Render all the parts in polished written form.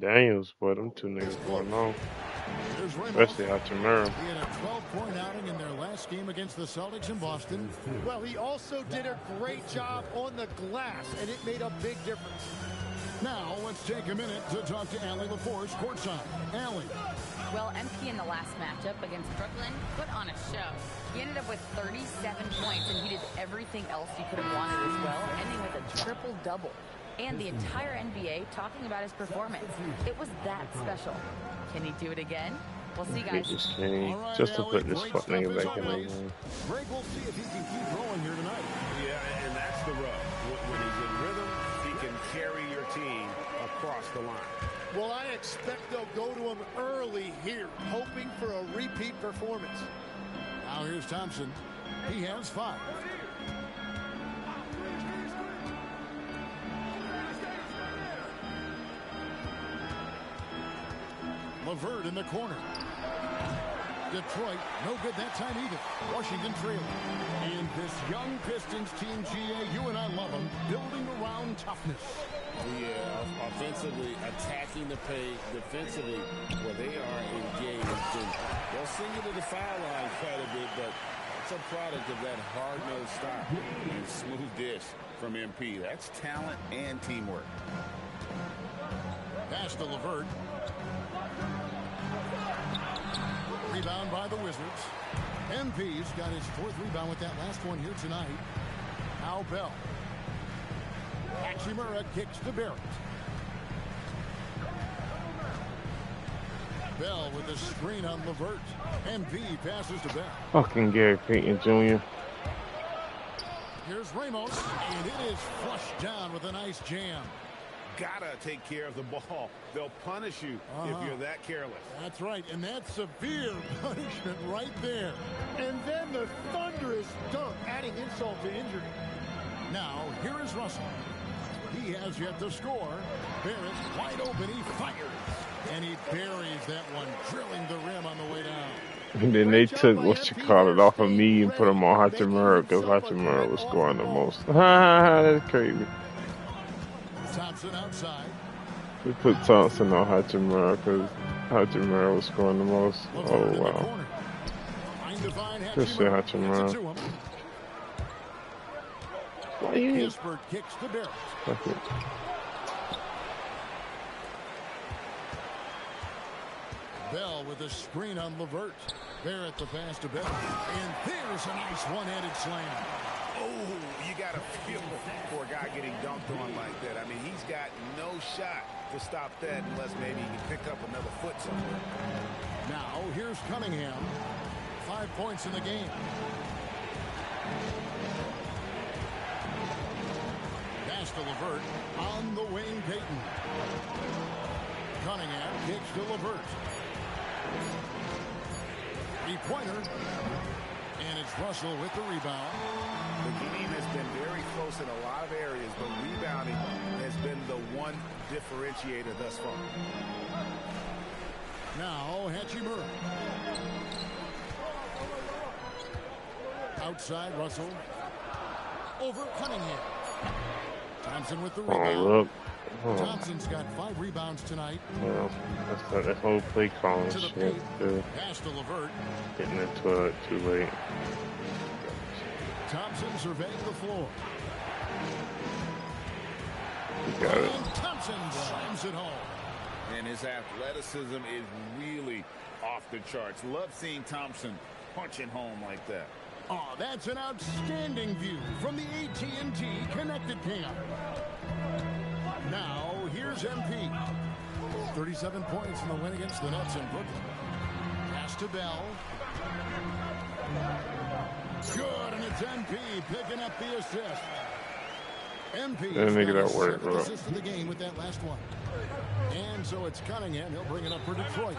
Daniels, boy, them two niggas going on. Here's Ramos. Especially Hachimura. He had a 12-point outing in their last game against the Celtics in Boston. Well, he also did a great job on the glass, and it made a big difference. Now, let's take a minute to talk to Allie LaForce courtside. Allie. Well, MP in the last matchup against Brooklyn put on a show. He ended up with 37 points, and he did everything else you could have wanted as well, ending with a triple-double. And the entire NBA talking about his performance. It was that special. Can he do it again? We'll see, guys. Just to put this fuck nigga back in the game. Greg, we'll see if he can keep rolling here tonight. Yeah, and that's the rub. When he's in rhythm, he can carry your team across the line. Well, I expect they'll go to him early here, hoping for a repeat performance. Now here's Thompson. He has 5. LeVert in the corner. Detroit, no good that time either. Washington trailing. And this young Pistons team, GA, you and I love them, building around toughness. Yeah, offensively, attacking the paint, defensively, where they are engaged. And they'll send you to the foul line quite a bit, but it's a product of that hard-nosed stop and smooth dish from MP. That's talent and teamwork. Pass to LeVert. Rebound by the Wizards. MP's got his 4th rebound with that last one here tonight. Now Bell. Hachimura kicks to Barrett. Bell with the screen on LeVert. MP passes to Bell. Fucking Gary Payton Jr. Here's Ramos, and it is flushed down with a nice jam. Gotta take care of the ball. They'll punish you if you're that careless. That's right, and that's severe punishment right there. And then the thunderous dunk, adding insult to injury. Now, here is Russell. He has yet to score. Barrett wide open, he fires. And he buries that one, drilling the rim on the way down. And then they took it off of me and put him on Hachimura because Hachimura was scoring the most. That's crazy. Thompson outside. We put Thompson on Hachimura because Hachimura was scoring the most. Oh, wow. Good shit, Hachimura. Why you? Kispert kicks to Barrett. Fuck it. Bell with a screen on LeVert. Barrett the pass to Bell. And there's a nice one-handed slam. Oh, you got to feel for a guy getting dunked on like that. I mean, he's got no shot to stop that unless maybe he can pick up another foot somewhere. Now, here's Cunningham. 5 points in the game. Pass to LeVert. On the wing, Payton. Cunningham kicks to LeVert. 3-pointer. And it's Russell with the rebound. The game has been very close in a lot of areas, but rebounding has been the one differentiator thus far. Now, Hachimura. Outside, Russell. Over Cunningham. Thompson with the rebound. Thompson's got 5 rebounds tonight. Well, that's that whole play calling shit. Pass to LeVert. Getting into it too late. Thompson surveying the floor. You got it. And Thompson slams it home. And his athleticism is really off the charts. Love seeing Thompson punching home like that. Oh, that's an outstanding view from the AT&T Connected Cam. Now, here's MP. 37 points in the win against the Nets in Brooklyn. Pass to Bell. Good, and it's MP picking up the assist. MP assist of the game with that last one. And so it's Cunningham. He'll bring it up for Detroit.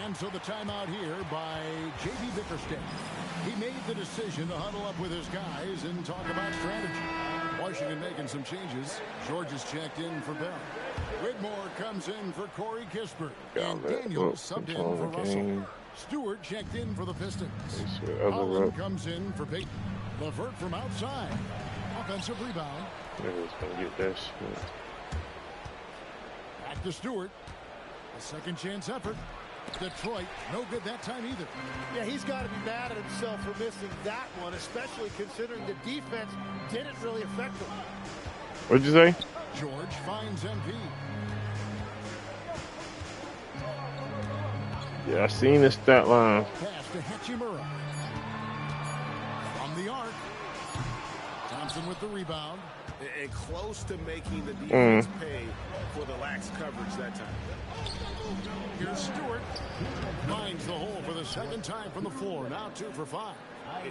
And so the timeout here by J.B. Bickerstaff. He made the decision to huddle up with his guys and talk about strategy. Washington making some changes. George is checked in for Bell. Whitmore comes in for Corey Kispert. And Daniels subbed in for Russell. Stewart checked in for the Pistons. Allen comes in for Payton. LeVert from outside. Offensive rebound. Niggas gonna get that shit. Back to Stewart. A second chance effort. Detroit, no good that time either. Yeah, he's got to be mad at himself for missing that one, especially considering the defense didn't really affect him. What'd you say? George finds MP. Yeah, I seen the stat line. Pass to Hachimura. From the arc. Thompson with the rebound. And close to making the defense pay for the lax coverage that time. Here's Stewart. Finds the hole for the second time from the floor. Now 2 for 5.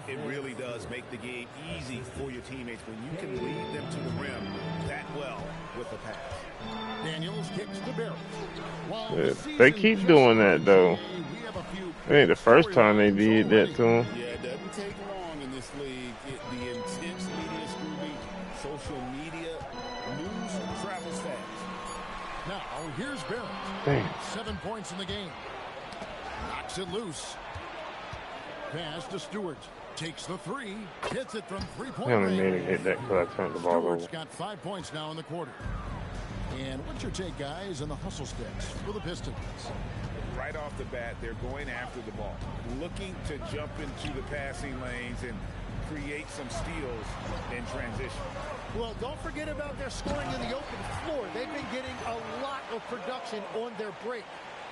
It really does make the game easy for your teammates when you can lead them to the rim that well with the pass. Daniels kicks to Barrett. Yeah, they keep doing that, though. It ain't the first time they did that to him. Yeah, it doesn't take long in this league. The intense media scrutiny, social media, news travels fast. Now, here's Barrett. Damn. 7 points in the game. Knocks it loose. Pass to Stewart. Takes the 3. Hits it from 3-point He only range. made it hit that because I turned the ball Stewart's over. got 5 points now in the quarter. And what's your take, guys, on the hustle sticks for the Pistons? Right off the bat, they're going after the ball, looking to jump into the passing lanes and create some steals in transition. Well, don't forget about their scoring in the open floor. They've been getting a lot of production on their break.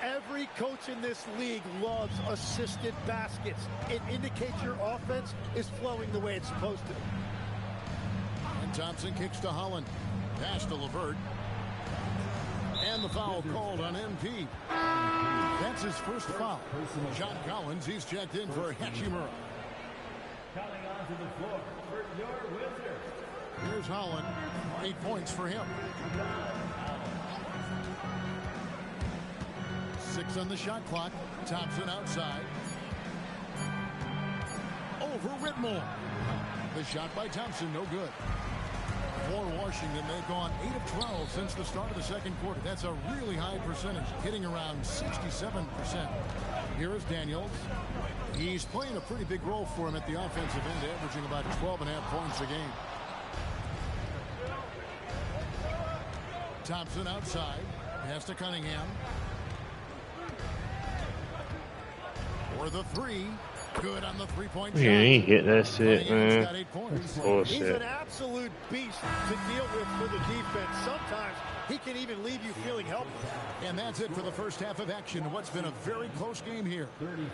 Every coach in this league loves assisted baskets. It indicates your offense is flowing the way it's supposed to. And Thompson kicks to Holland. Pass to LeVert. And the foul called on MP. That's his first foul. John Collins, he's checked in for Hachimura. Coming onto the floor for your Wizards. Here's Holland. 8 points for him. 6 on the shot clock. Thompson outside. Over Whitmore. The shot by Thompson, no good. For Washington, they've gone 8 of 12 since the start of the second quarter. That's a really high percentage, hitting around 67%. Here is Daniels. He's playing a pretty big role for him at the offensive end, averaging about 12.5 points a game. Thompson outside. Pass to Cunningham. For the 3. Good on the 3-point shot. Yeah, he hit that shit, Cunningham's got man. 8 points. He's Bullshit. an absolute beast to deal with for the defense. Sometimes he can even leave you feeling helpless. And that's it for the first half of action. What's been a very close game here.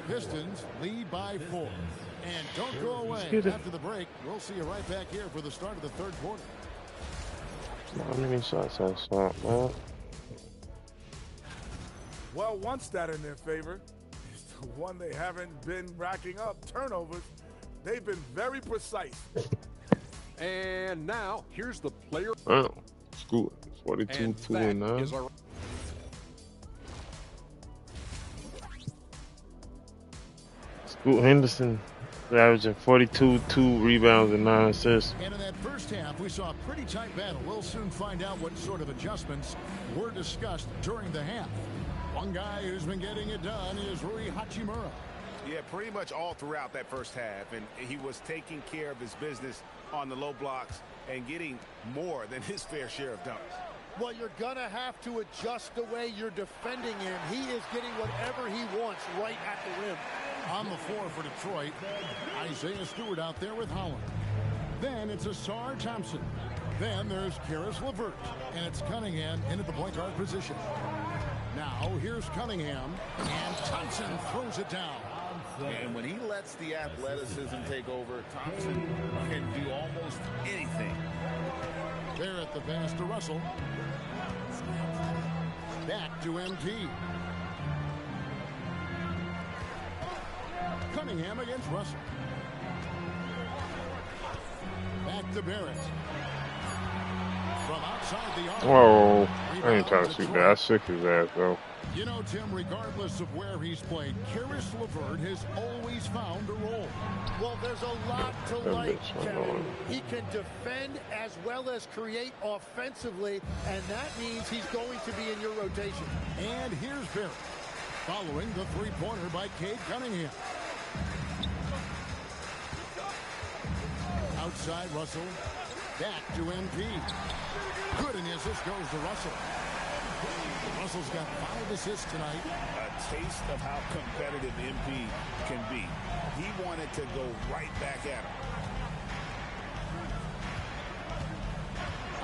Pistons lead by 4. And don't go away after the break. We'll see you right back here for the start of the third quarter. How many shots I shot, man? Well, one stat in their favor is the one they haven't been racking up, turnovers. They've been very precise. And now, here's the player. Oh, school. 42, And 2, and that 9. is our Scoot Henderson averaging 42, 2 rebounds and 9 assists. And in that first half, we saw a pretty tight battle. We'll soon find out what sort of adjustments were discussed during the half. One guy who's been getting it done is Rui Hachimura. Yeah, pretty much all throughout that first half, and he was taking care of his business on the low blocks and getting more than his fair share of dunks. Well, you're going to have to adjust the way you're defending him. He is getting whatever he wants right at the rim. On the floor for Detroit, Isaiah Stewart out there with Holland. Then it's Asar Thompson. Then there's Karis LeVert. And it's Cunningham into the point guard position. Now here's Cunningham. And Thompson throws it down. And when he lets the athleticism take over, Thompson can do almost anything. There at the pass to Russell. Back to MP. Cunningham against Russell. Back to Barrett. From outside the arc. Whoa. I ain't trying to shoot that. I shook his ass, though. You know, Tim, regardless of where he's played, Karis LeVert has always found a role. Well, there's a lot to That like, bitch, Kevin. He can defend as well as create offensively, and that means he's going to be in your rotation. And here's Barrett, following the three-pointer by Cade Cunningham. Outside Russell, back to MP. Good, and the assist goes to Russell. Russell's got 5 assists tonight. A taste of how competitive MP can be. He wanted to go right back at him.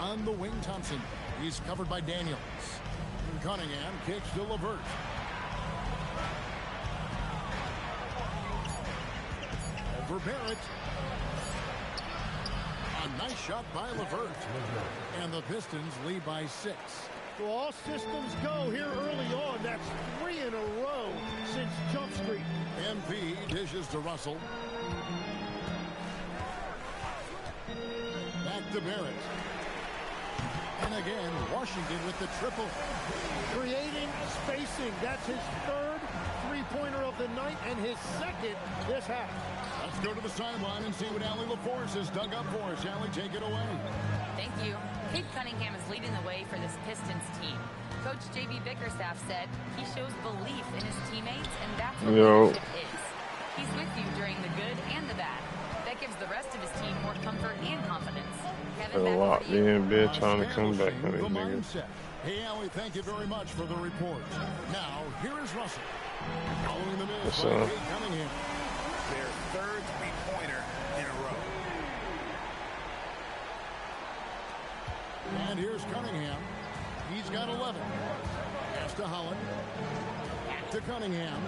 On the wing, Thompson. He's covered by Daniels. Cunningham kicks to LeVert. Over Barrett. A nice shot by LeVert. And the Pistons lead by 6. Well, all systems go here early on. That's 3 in a row since Jump Street. MP dishes to Russell. Back to Barrett. And again, Washington with the triple. Creating spacing. That's his 3rd three-pointer of the night and his 2nd this half. Let's go to the sideline and see what Allie LaForce has dug up for us. Allie, take it away. Thank you. Cade Cunningham is leading the way for this Pistons team. Coach J.B. Bickerstaff said he shows belief in his teammates, and that's what leadership is. He's with you during the good and the bad. That gives the rest of his team more comfort and confidence. Kevin, A lot being big trying to come back on it, The nigga. mindset. Hey, Allie, thank you very much for the report. Now, here is Russell. Following the miss What's by up? Cade Cunningham. Their 3rd three-pointer in a row. And here's Cunningham. He's got 11. Pass to Holland. Back to Cunningham.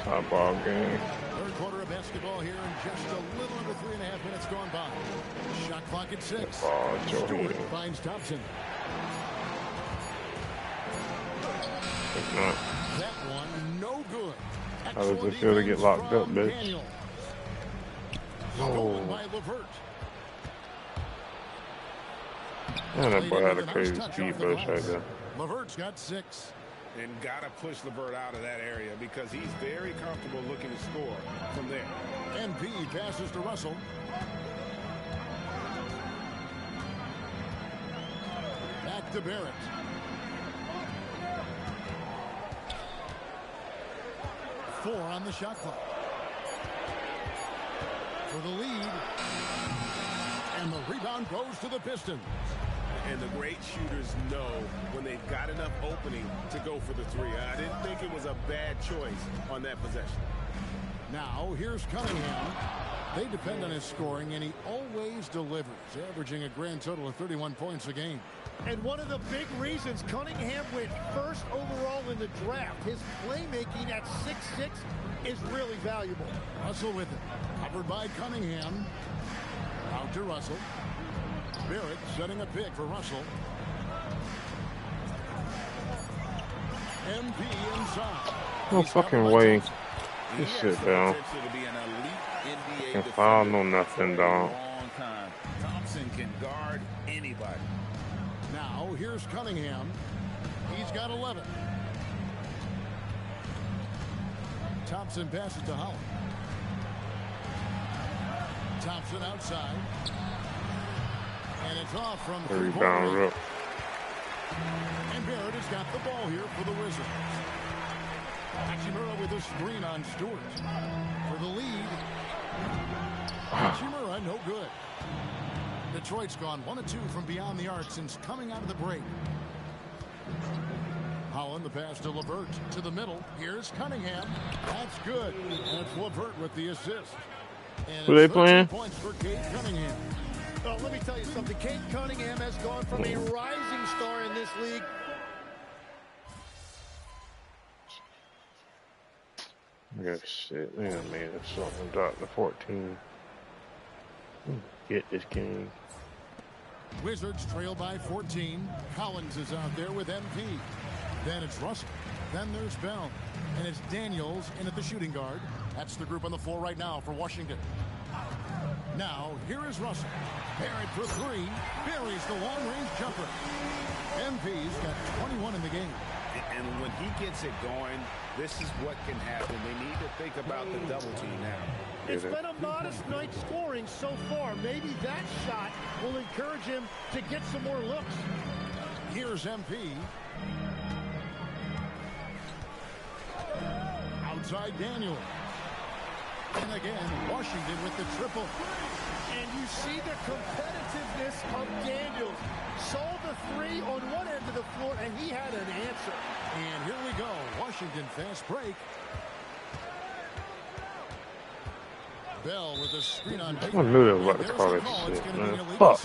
Top ball game. 3rd quarter of basketball here and just a little under 3.5 minutes gone by. Shot clock at 6. Oh, Joe Stewart Hill. finds Thompson. If not, That one, no good. how does it feel to get locked up, bitch? Daniel. Oh. Stolen by LeVert. Man, that boy had a Nice crazy touch speed off the burst right glass. there. LeVert's got 6. And got to push LeVert out of that area because he's very comfortable looking to score from there. MP passes to Russell. Back to Barrett. Four on the shot clock. For the lead. And the rebound goes to the Pistons. And the great shooters know when they've got enough opening to go for the 3. I didn't think it was a bad choice on that possession. Now, here's Cunningham. They depend on his scoring, and he always delivers, averaging a grand total of 31 points a game. And one of the big reasons Cunningham went 1st overall in the draft, his playmaking at 6'6" is really valuable. Russell with it. Covered by Cunningham. Out to Russell. Barrett setting a pick for Russell. MP inside. No fucking way. Just sit down. To be an elite NBA Can foul no nothing, dog. long time. Thompson can guard anybody. Now, here's Cunningham. He's got 11. Thompson passes to Holland. Thompson outside. And it's off from The 3-point rebound range. up. And Barrett has got the ball here for the Wizards. Hachimura with a screen on Stewart. For the lead. Hachimura, no good. Detroit's gone 1 of 2 from beyond the arc since coming out of the break. Holland, the pass to LeVert. To the middle. Here's Cunningham. That's good. That's LeVert with the assist. And Who they it's 13 playing? points for Cade Cunningham. Oh, let me tell you something. Cade Cunningham has gone from a rising star in this league. I got shit. Man, man, something dropped to 14. Get this game. Wizards trail by 14. Collins is out there with MP. Then it's Russell. Then there's Bell. And it's Daniels in at the shooting guard. That's the group on the floor right now for Washington. Now, here is Russell. Barrett for 3. Buries the long-range jumper. MP's got 21 in the game. And when he gets it going, this is what can happen. They need to think about the double team now. It's been a modest night scoring so far. Maybe that shot will encourage him to get some more looks. Here's MP. Outside Daniels. And again, Washington with the triple. And you see the competitiveness of Daniels. Saw the three on one end of the floor, and he had an answer. And here we go. Washington fast break. Bell with a screen on. I knew they were about to call it shit, man. Fuck.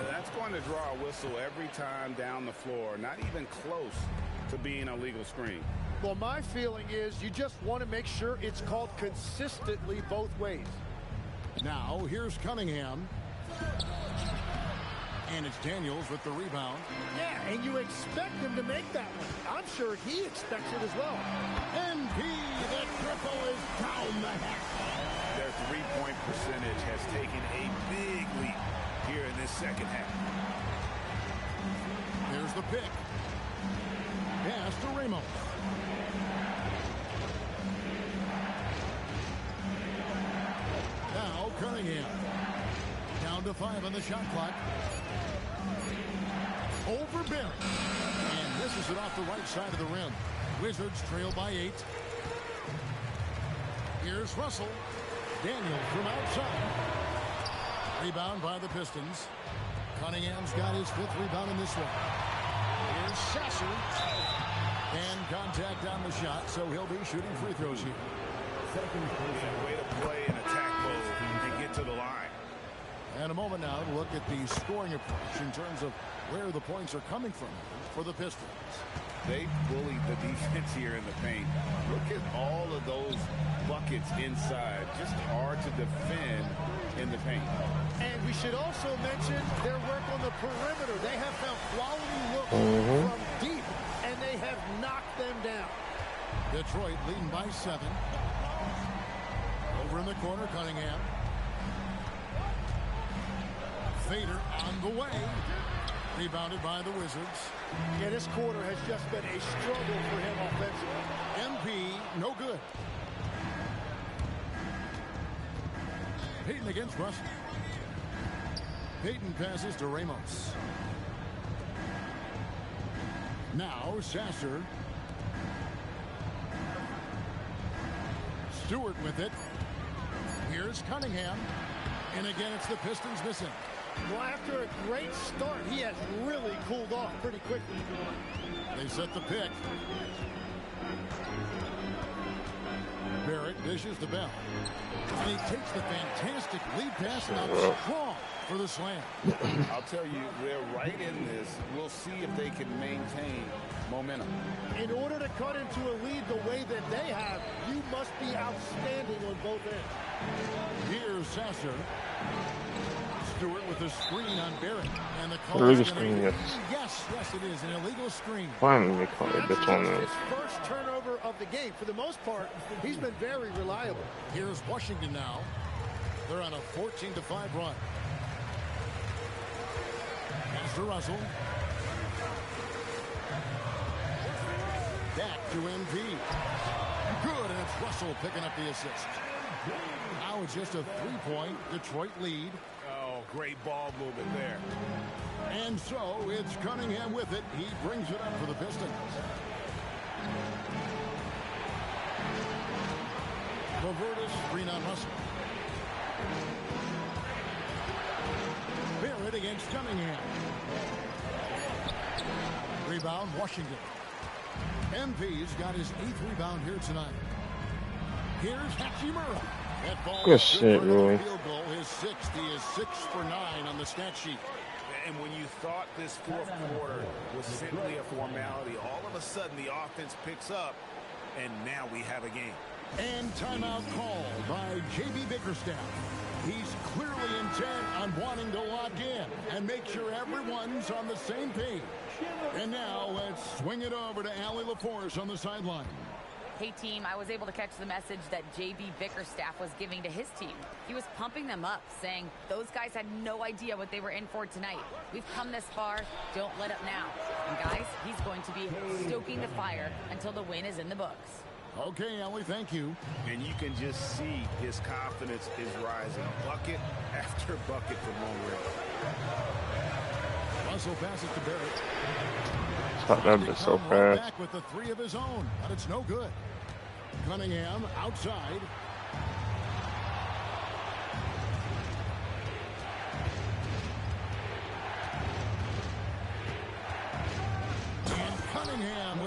That's going to draw a whistle every time down the floor. Not even close to being a legal screen. Well, my feeling is you just want to make sure it's called consistently both ways. Now, here's Cunningham. And it's Daniels with the rebound. Yeah, and you expect him to make that one. I'm sure he expects it as well. NP, the triple is down the hatch. Their three-point percentage has taken a big leap here in this second half. There's the pick. Pass to Ramos. Now Cunningham. Down to 5 on the shot clock. Over Barrett. And misses it off the right side of the rim. Wizards trail by 8. Here's Russell. Daniels from outside. Rebound by the Pistons. Cunningham's got his 5th rebound in this one. Here's Sasser. And contact on the shot, so he'll be shooting free throws here. Way to play in attack mode and get to the line. And a moment now to look at the scoring approach in terms of where the points are coming from for the Pistons. They bullied the defense here in the paint. Look at all of those buckets inside. Just hard to defend in the paint. And we should also mention their work on the perimeter. They have found quality looks from deep, and they have knocked them down. Detroit leading by 7. Over in the corner, Cunningham. Fader on the way. Rebounded by the Wizards. Yeah, this quarter has just been a struggle for him offensively. MP, no good. Payton against Russell. Payton passes to Ramos. Now Sasser. Stewart with it. Here's Cunningham. And again, it's the Pistons missing. Well, after a great start, he has really cooled off pretty quickly. They set the pick. Barrett dishes the bell. And he takes the fantastic lead pass and out strong for the slam. I'll tell you, they're right in this. We'll see if they can maintain momentum. In order to cut into a lead the way that they have, you must be outstanding on both ends. Here's Sasser. Stewart with a screen on Barrett. And the call illegal screen, yes. Yes, it is an illegal screen. Finally, they call it this one. His first turnover of the game. For the most part, he's been very reliable. Here's Washington now. They're on a 14-5 run. Pass to Russell. Back to MP. Good, and it's Russell picking up the assist. Now it's just a 3-point Detroit lead. Oh, great ball movement there. And so it's Cunningham with it. He brings it up for the Pistons. Lavertis, screen on Russell. Barrett against Cunningham. Rebound, Washington. MP's got his 8th rebound here tonight. Here's Hachimura. That ball good shit, really. Field goal. His 6th. He is 6 for 9 on the stat sheet. And when you thought this fourth quarter was simply a formality, all of a sudden the offense picks up, and now we have a game. And timeout called by J.B. Bickerstaff. He's clearly intent on wanting to lock in and make sure everyone's on the same page. And now let's swing it over to Allie LaForce on the sideline. Hey, team, I was able to catch the message that J.B. Bickerstaff was giving to his team. He was pumping them up, saying those guys had no idea what they were in for tonight. We've come this far. Don't let up now. And, guys, he's going to be stoking the fire until the win is in the books. Okay, Allie, thank you. And you can just see his confidence is rising. Bucket after bucket from long range. Russell passes to Barrett. Stop that bit so fast. Back with the 3 of his own, but it's no good. Cunningham outside.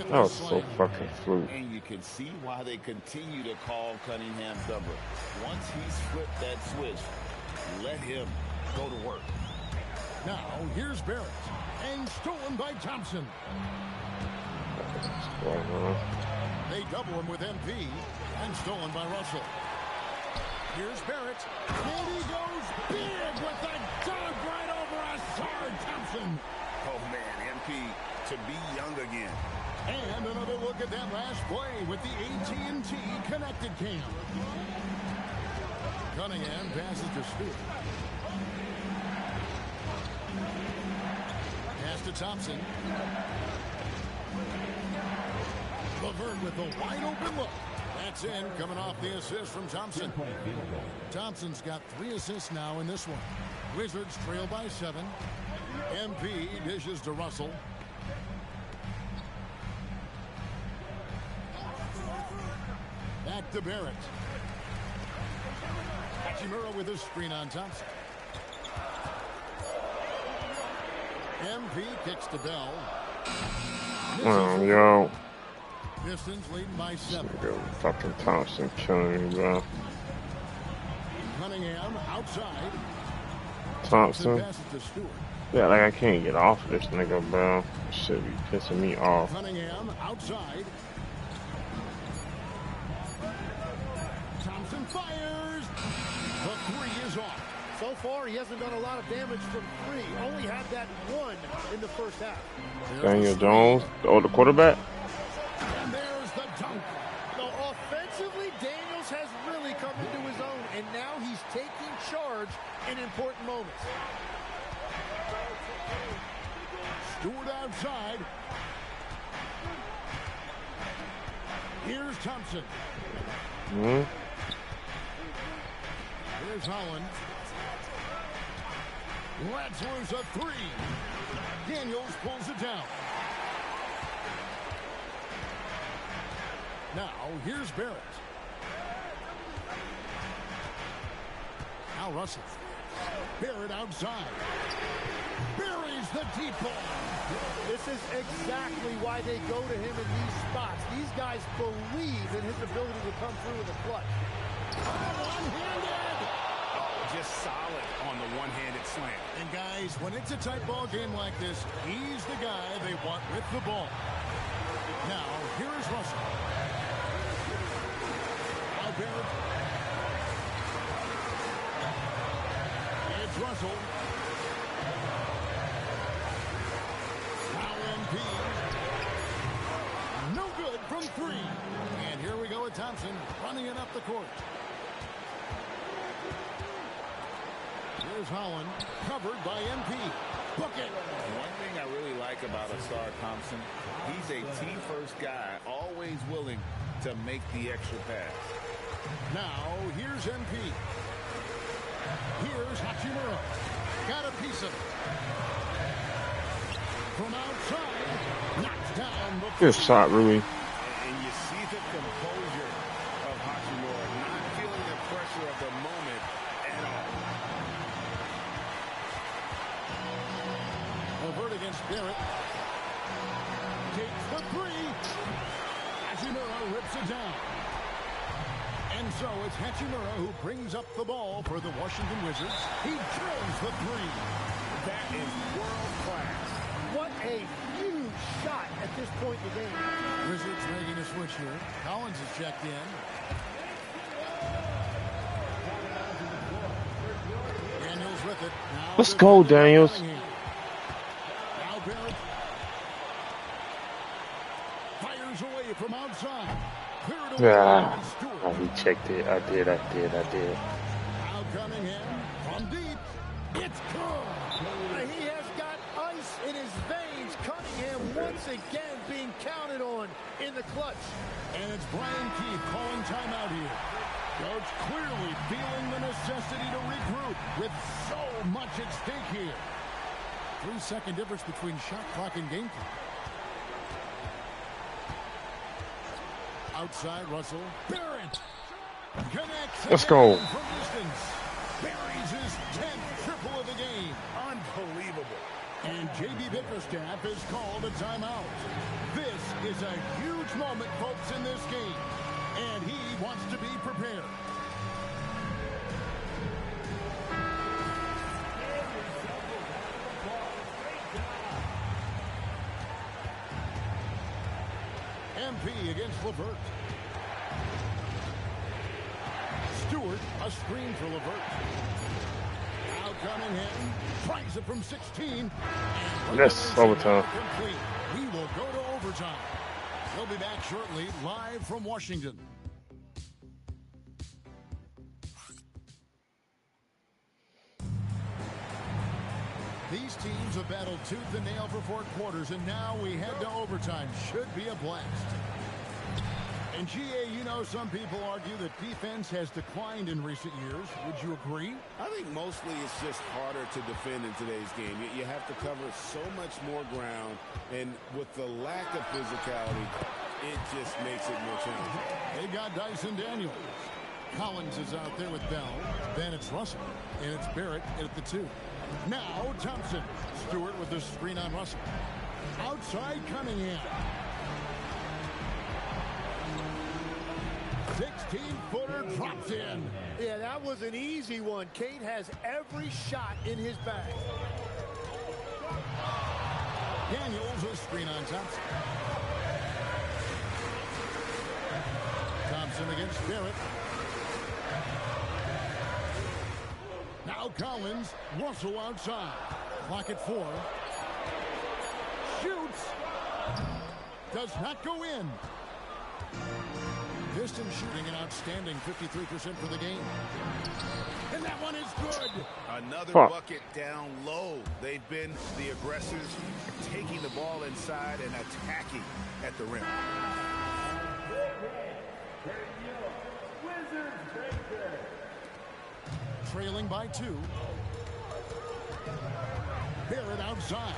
with That was the so slam. fucking fluke. And you can see why they continue to call Cunningham double. Once he's flipped that switch, let him go to work. Now, here's Barrett. And stolen by Thompson. They double him with MP. And stolen by Russell. Here's Barrett. And he goes big with the dunk right over Asard Thompson. Oh, man, MP to be young again. And another look at that last play with the AT&T connected cam. Cunningham passes to Stewart. Pass to Thompson. LeVert with a wide open look. That's in, coming off the assist from Thompson. Thompson's got 3 assists now in this one. Wizards trail by 7. MP dishes to Russell. Back to Barrett. Hachimura with a screen on Thompson. MP kicks to Bell. Oh, yo. Pistons leading by 7. Fucking Thompson killing me, bro. Cunningham outside. Thompson. Passes to Stewart. Yeah, like I can't get off this nigga, bro. Shit be pissing me off. Cunningham outside. Thompson fires. The 3 is off. So far, he hasn't done a lot of damage from 3. Only had that 1 in the first half. Daniel Jones, the quarterback. And there's the dunk. So offensively, Daniels has really come into his own, and now he's taking charge in important moments. Stewart outside. Here's Thompson. Here's Holland. Lets loose a 3. Daniels pulls it down. Now, here's Barrett. Now Russell. Barrett outside. Buries the deep ball. This is exactly why they go to him in these spots. These guys believe in his ability to come through in the clutch. One-handed. Just solid on the one-handed slam. And guys, when it's a tight ball game like this, he's the guy they want with the ball. Now, here is Russell. Now Barrett. It's Russell. Now MP. No good from 3. And here we go with Thompson running it up the court. Here's Holland, covered by MP. Bucket. One thing I really like about Asar Thompson, he's a team-first guy, always willing to make the extra pass. Now, here's MP. Here's Hachimura. Got a piece of it. From outside, knocks down the Good shot, Rui. And you see the composure of Hachimura, not feeling the pressure of the moment at all. LeVert against Barrett. Takes the 3. Hachimura rips it down. And so it's Hachimura who brings up the ball for the Washington Wizards. He drills the 3. That is world class. What a huge shot at this point in the game. Wizards making a switch here. Collins is checked in. Daniels with it. Now Let's go, Daniels. Now Barrett fires away from outside. Cleared away by Stewart. Oh, he checked it. I did. Now Cunningham from deep. It's good. He has got ice in his veins. Cunningham once again being counted on in the clutch. And it's Brian Keefe calling timeout here. Coach clearly feeling the necessity to regroup with so much at stake here. 3-second difference between shot clock and game clock. Outside Russell. Barrett connects. Let's go. From distance. Buries his 10th triple of the game. Unbelievable. And J.B. Bickerstaff has called a timeout. This is a huge moment, folks, in this game. And he wants to be prepared. MP against LeVert. Stewart, a screen for LeVert. Now Cunningham tries it from 16. Yes, overtime. Complete. We will go to overtime. We'll be back shortly, live from Washington. These teams have battled tooth and nail for 4 quarters, and now we head to overtime. Should be a blast. And GA, you know, some people argue that defense has declined in recent years. Would you agree? I think mostly it's just harder to defend in today's game. You have to cover so much more ground, and with the lack of physicality, it just makes it more challenging. They got Dyson Daniels. Collins is out there with Bell. Then it's Russell, and it's Barrett at the 2. Now Thompson. Stewart with the screen on Russell. Outside Cunningham. 16-footer drops in. Yeah, that was an easy one. Cade has every shot in his bag. Daniels a screen on Thompson. Thompson against Barrett. Now Collins. Russell outside. Clock at 4. Shoots. Does not go in. Distance shooting an outstanding 53% for the game. And that one is good. Another bucket down low. They've been the aggressors, taking the ball inside and attacking at the rim. Trailing by 2. Barrett outside.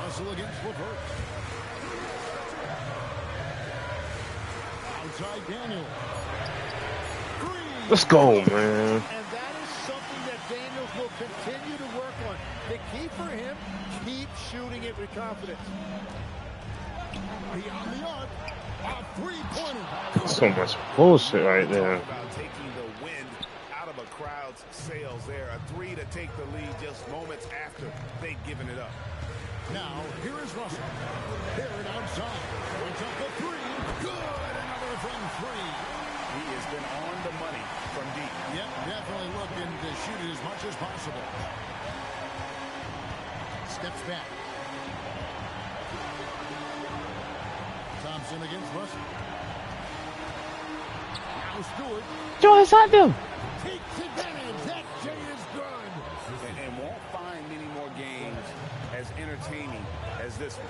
Russell against LeVert. Outside Daniel. Let's go, man. And that is something that Daniels will continue to work on. The key for him, keep shooting it with confidence. Beyond the arc, a 3-pointer. So much bullshit right there. About taking the wind out of a crowd's sails there. A 3 to take the lead just moments after they'd given it up. Now, here is Russell. Barrett outside. Points up the 3. Good. Another from 3. He has been on the money from deep. Yep, definitely looking to shoot it as much as possible. Steps back. Thompson against Russell. Now Stewart. Joyce, I do. Takes advantage. That J is good. And won't find many more games as entertaining as this one.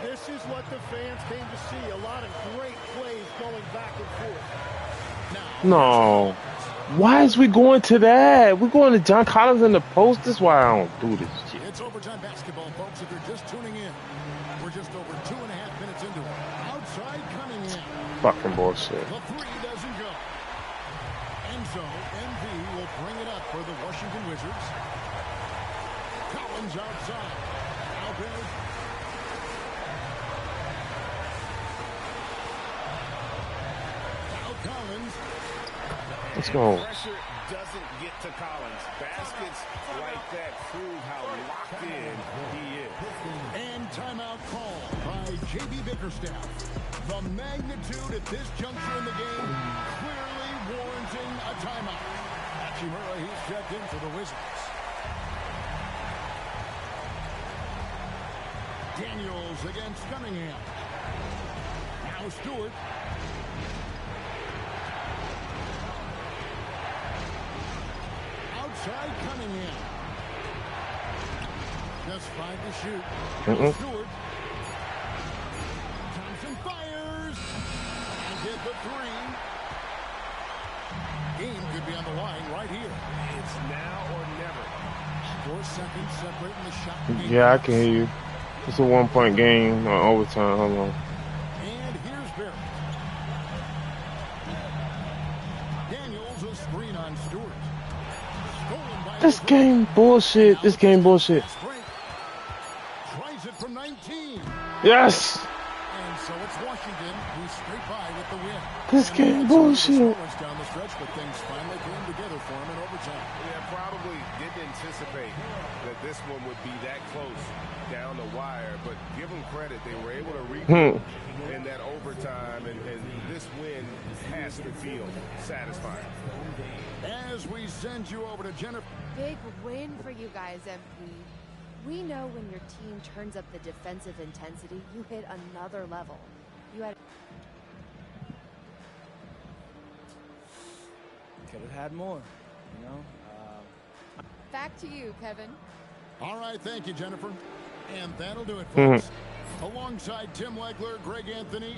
This is what the fans came to see. A lot of great plays going back and forth. No. Why is we going to that? We're going to John Collins in the post. This is why I don't do this shit. It's overtime basketball, folks. If you're just tuning in, we're just over 2.5 minutes into it. Outside Cunningham. Fucking bullshit. The 3 doesn't go. And so, MV will bring it up for the Washington Wizards. Collins outside. Now Barrett. Now Collins. Let's go. Pressure doesn't get to Collins. Baskets like that prove how locked in he is. And timeout call by J.B. Bickerstaff. The magnitude at this juncture in the game clearly warranting a timeout. Hachimura, he's checked in for the Wizards. Daniels against Cunningham. Now Stewart. Outside Cunningham. Just 5 to shoot. Stewart. Thompson fires. And hit the 3. Game could be on the line right here. It's now or never. 4 seconds separating the shot. And Yeah, I can hear you. It's a 1-point game on overtime. Hold on. here's Barrett. Daniels a screen on Stewart. Stolen by This game bullshit. This game bullshit. Tries it from 19. Yes. And so it's Washington who's straight by with the win. This game bullshit. Down the stretch, but things finally came together for him in overtime. Yeah, probably didn't anticipate that this one would be that close down the wire, but give them credit. They were able to regroup in that overtime, and this win has to feel satisfying. As we send you over to Jennifer. Big win for you guys, MP. We know when your team turns up the defensive intensity, you hit another level. You had. Could have had more, you know. Back to you, Kevin. All right, thank you, Jennifer. And that'll do it, folks. Alongside Tim Legler, Greg Anthony.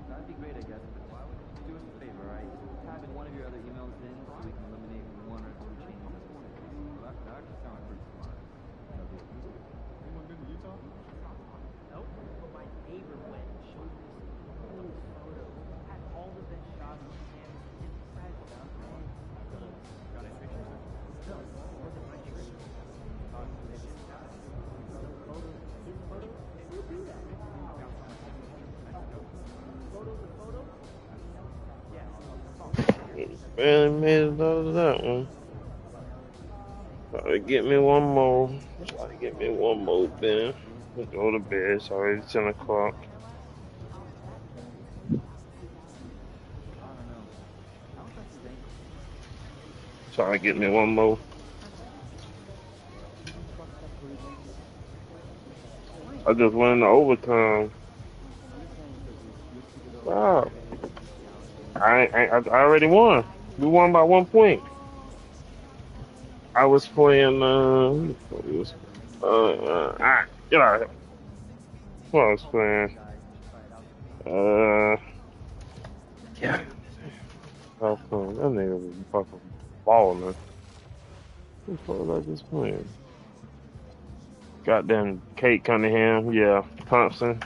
That'd be great, I guess. Barely made it out of that one. Try to get me one more. Try to get me one more, Ben. We'll go to bed. It's already 10 o'clock. Try to get me one more. I just went into overtime. Wow. I already won. We won by 1 point. I was playing, get out of here. What I was playing? Yeah. That nigga was fucking balling. Who the fuck was I just playing? Goddamn Kate Cunningham, yeah, Thompson.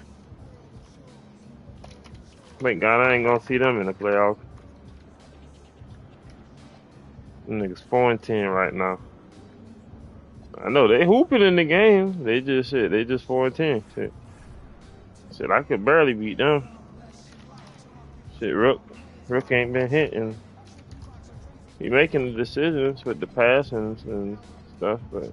Thank God I ain't gonna see them in the playoffs. Them niggas 4-10 right now. I know they hooping in the game. They just 4-10. Shit, I could barely beat them. Shit, Rook ain't been hitting. He making the decisions with the passings and stuff, but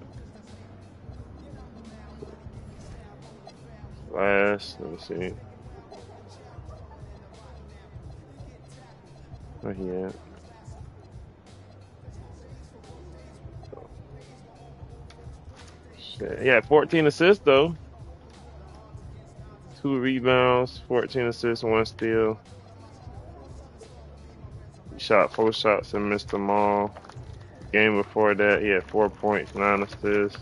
let me see. Where he at? Shit. He had 14 assists though. 2 rebounds, 14 assists, 1 steal. He shot 4 shots and missed them all. Game before that, he had 4 points, 9 assists.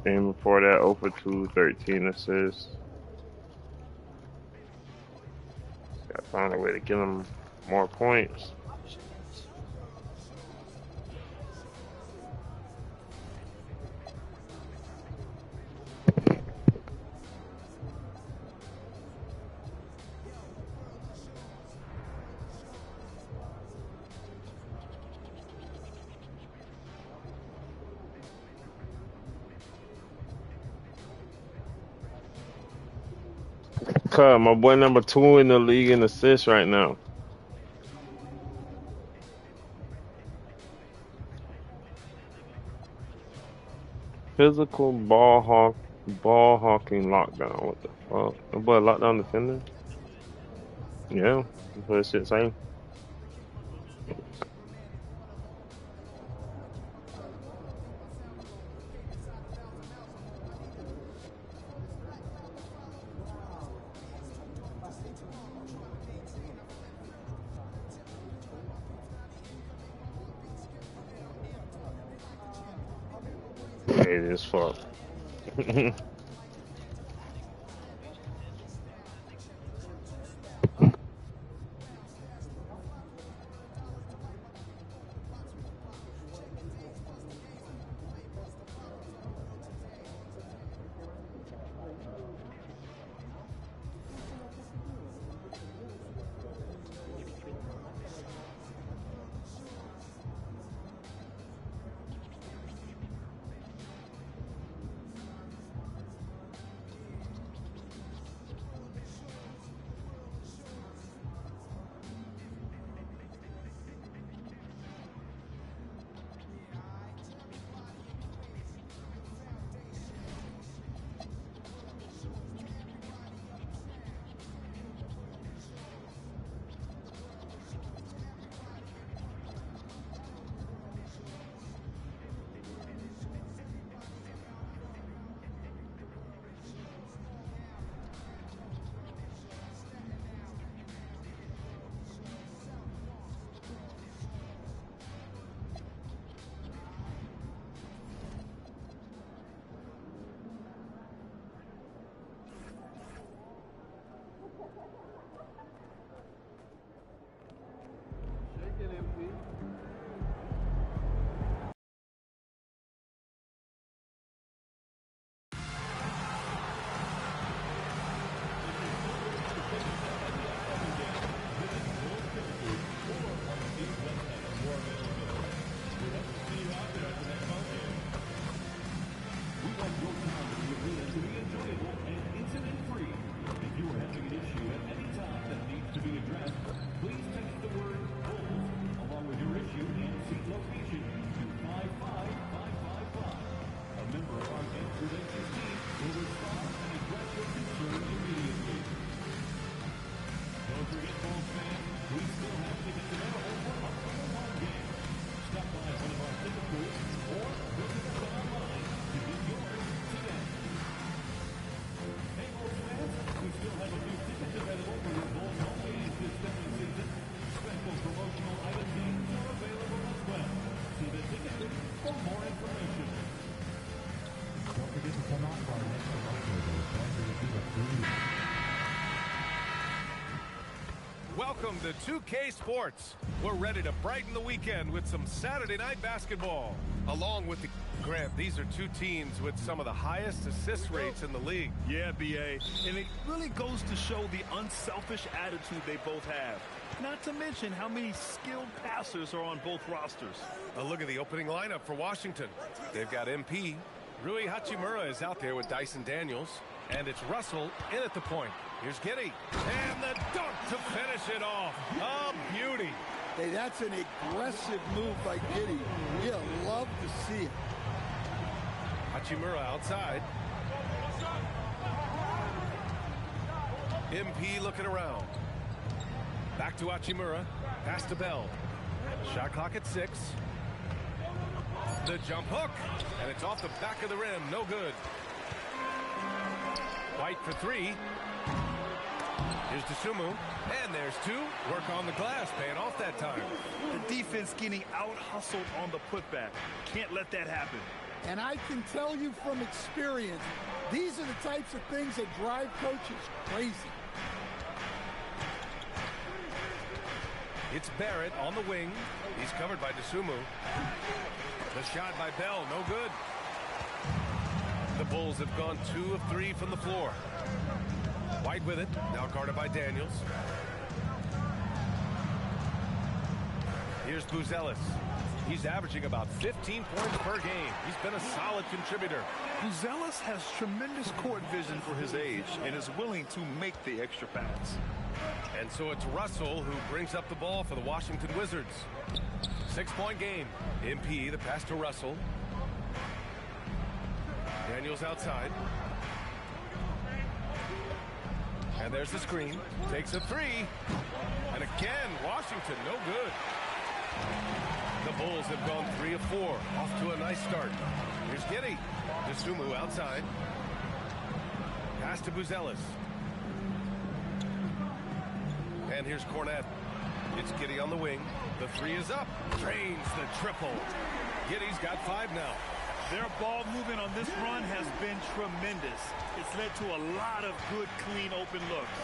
Game before that, 0 for 2, 13 assists. Gotta find a way to get him more points. My boy number 2 in the league in assists right now. Physical ball hawking lockdown. What the fuck? My boy lockdown defender? Yeah, that's what that shit saying. It is fuck. welcome to 2K Sports. We're ready to brighten the weekend with some Saturday night basketball. Along with the Grant, these are two teams with some of the highest assist rates in the league. Yeah, B.A., and it really goes to show the unselfish attitude they both have. Not to mention how many skilled passers are on both rosters. A look at the opening lineup for Washington. They've got MP. Rui Hachimura is out there with Dyson Daniels. And it's Russell in at the point. Here's Giddey. And the dunk to finish it off. A beauty. Hey, that's an aggressive move by Giddey. You'll love to see it. Hachimura outside. MP looking around. Back to Hachimura. Pass to Bell. Shot clock at 6. The jump hook. And it's off the back of the rim. No good. White for 3. Here's Dosunmu. And there's 2. Work on the glass. Paying off that time. The defense getting out-hustled on the putback. Can't let that happen. And I can tell you from experience, these are the types of things that drive coaches crazy. It's Barrett on the wing. He's covered by Dosunmu. The shot by Bell, no good. The Bulls have gone 2 of 3 from the floor. White with it, now guarded by Daniels. Here's Buzelis. He's averaging about 15 points per game. He's been a solid contributor. Buzelis has tremendous court vision for his age and is willing to make the extra pass. And so it's Russell who brings up the ball for the Washington Wizards. 6-point game. MP, the pass to Russell. Daniels outside. And there's the screen. Takes a 3. And again, Washington, no good. The Bulls have gone 3 of 4. Off to a nice start. Here's Giddey. Dosunmu outside. Pass to Buzelis. And here's Cornette. It's Giddey on the wing. The 3 is up. Drains the triple. Giddey's got 5 now. Their ball movement on this run has been tremendous. It's led to a lot of good, clean, open looks.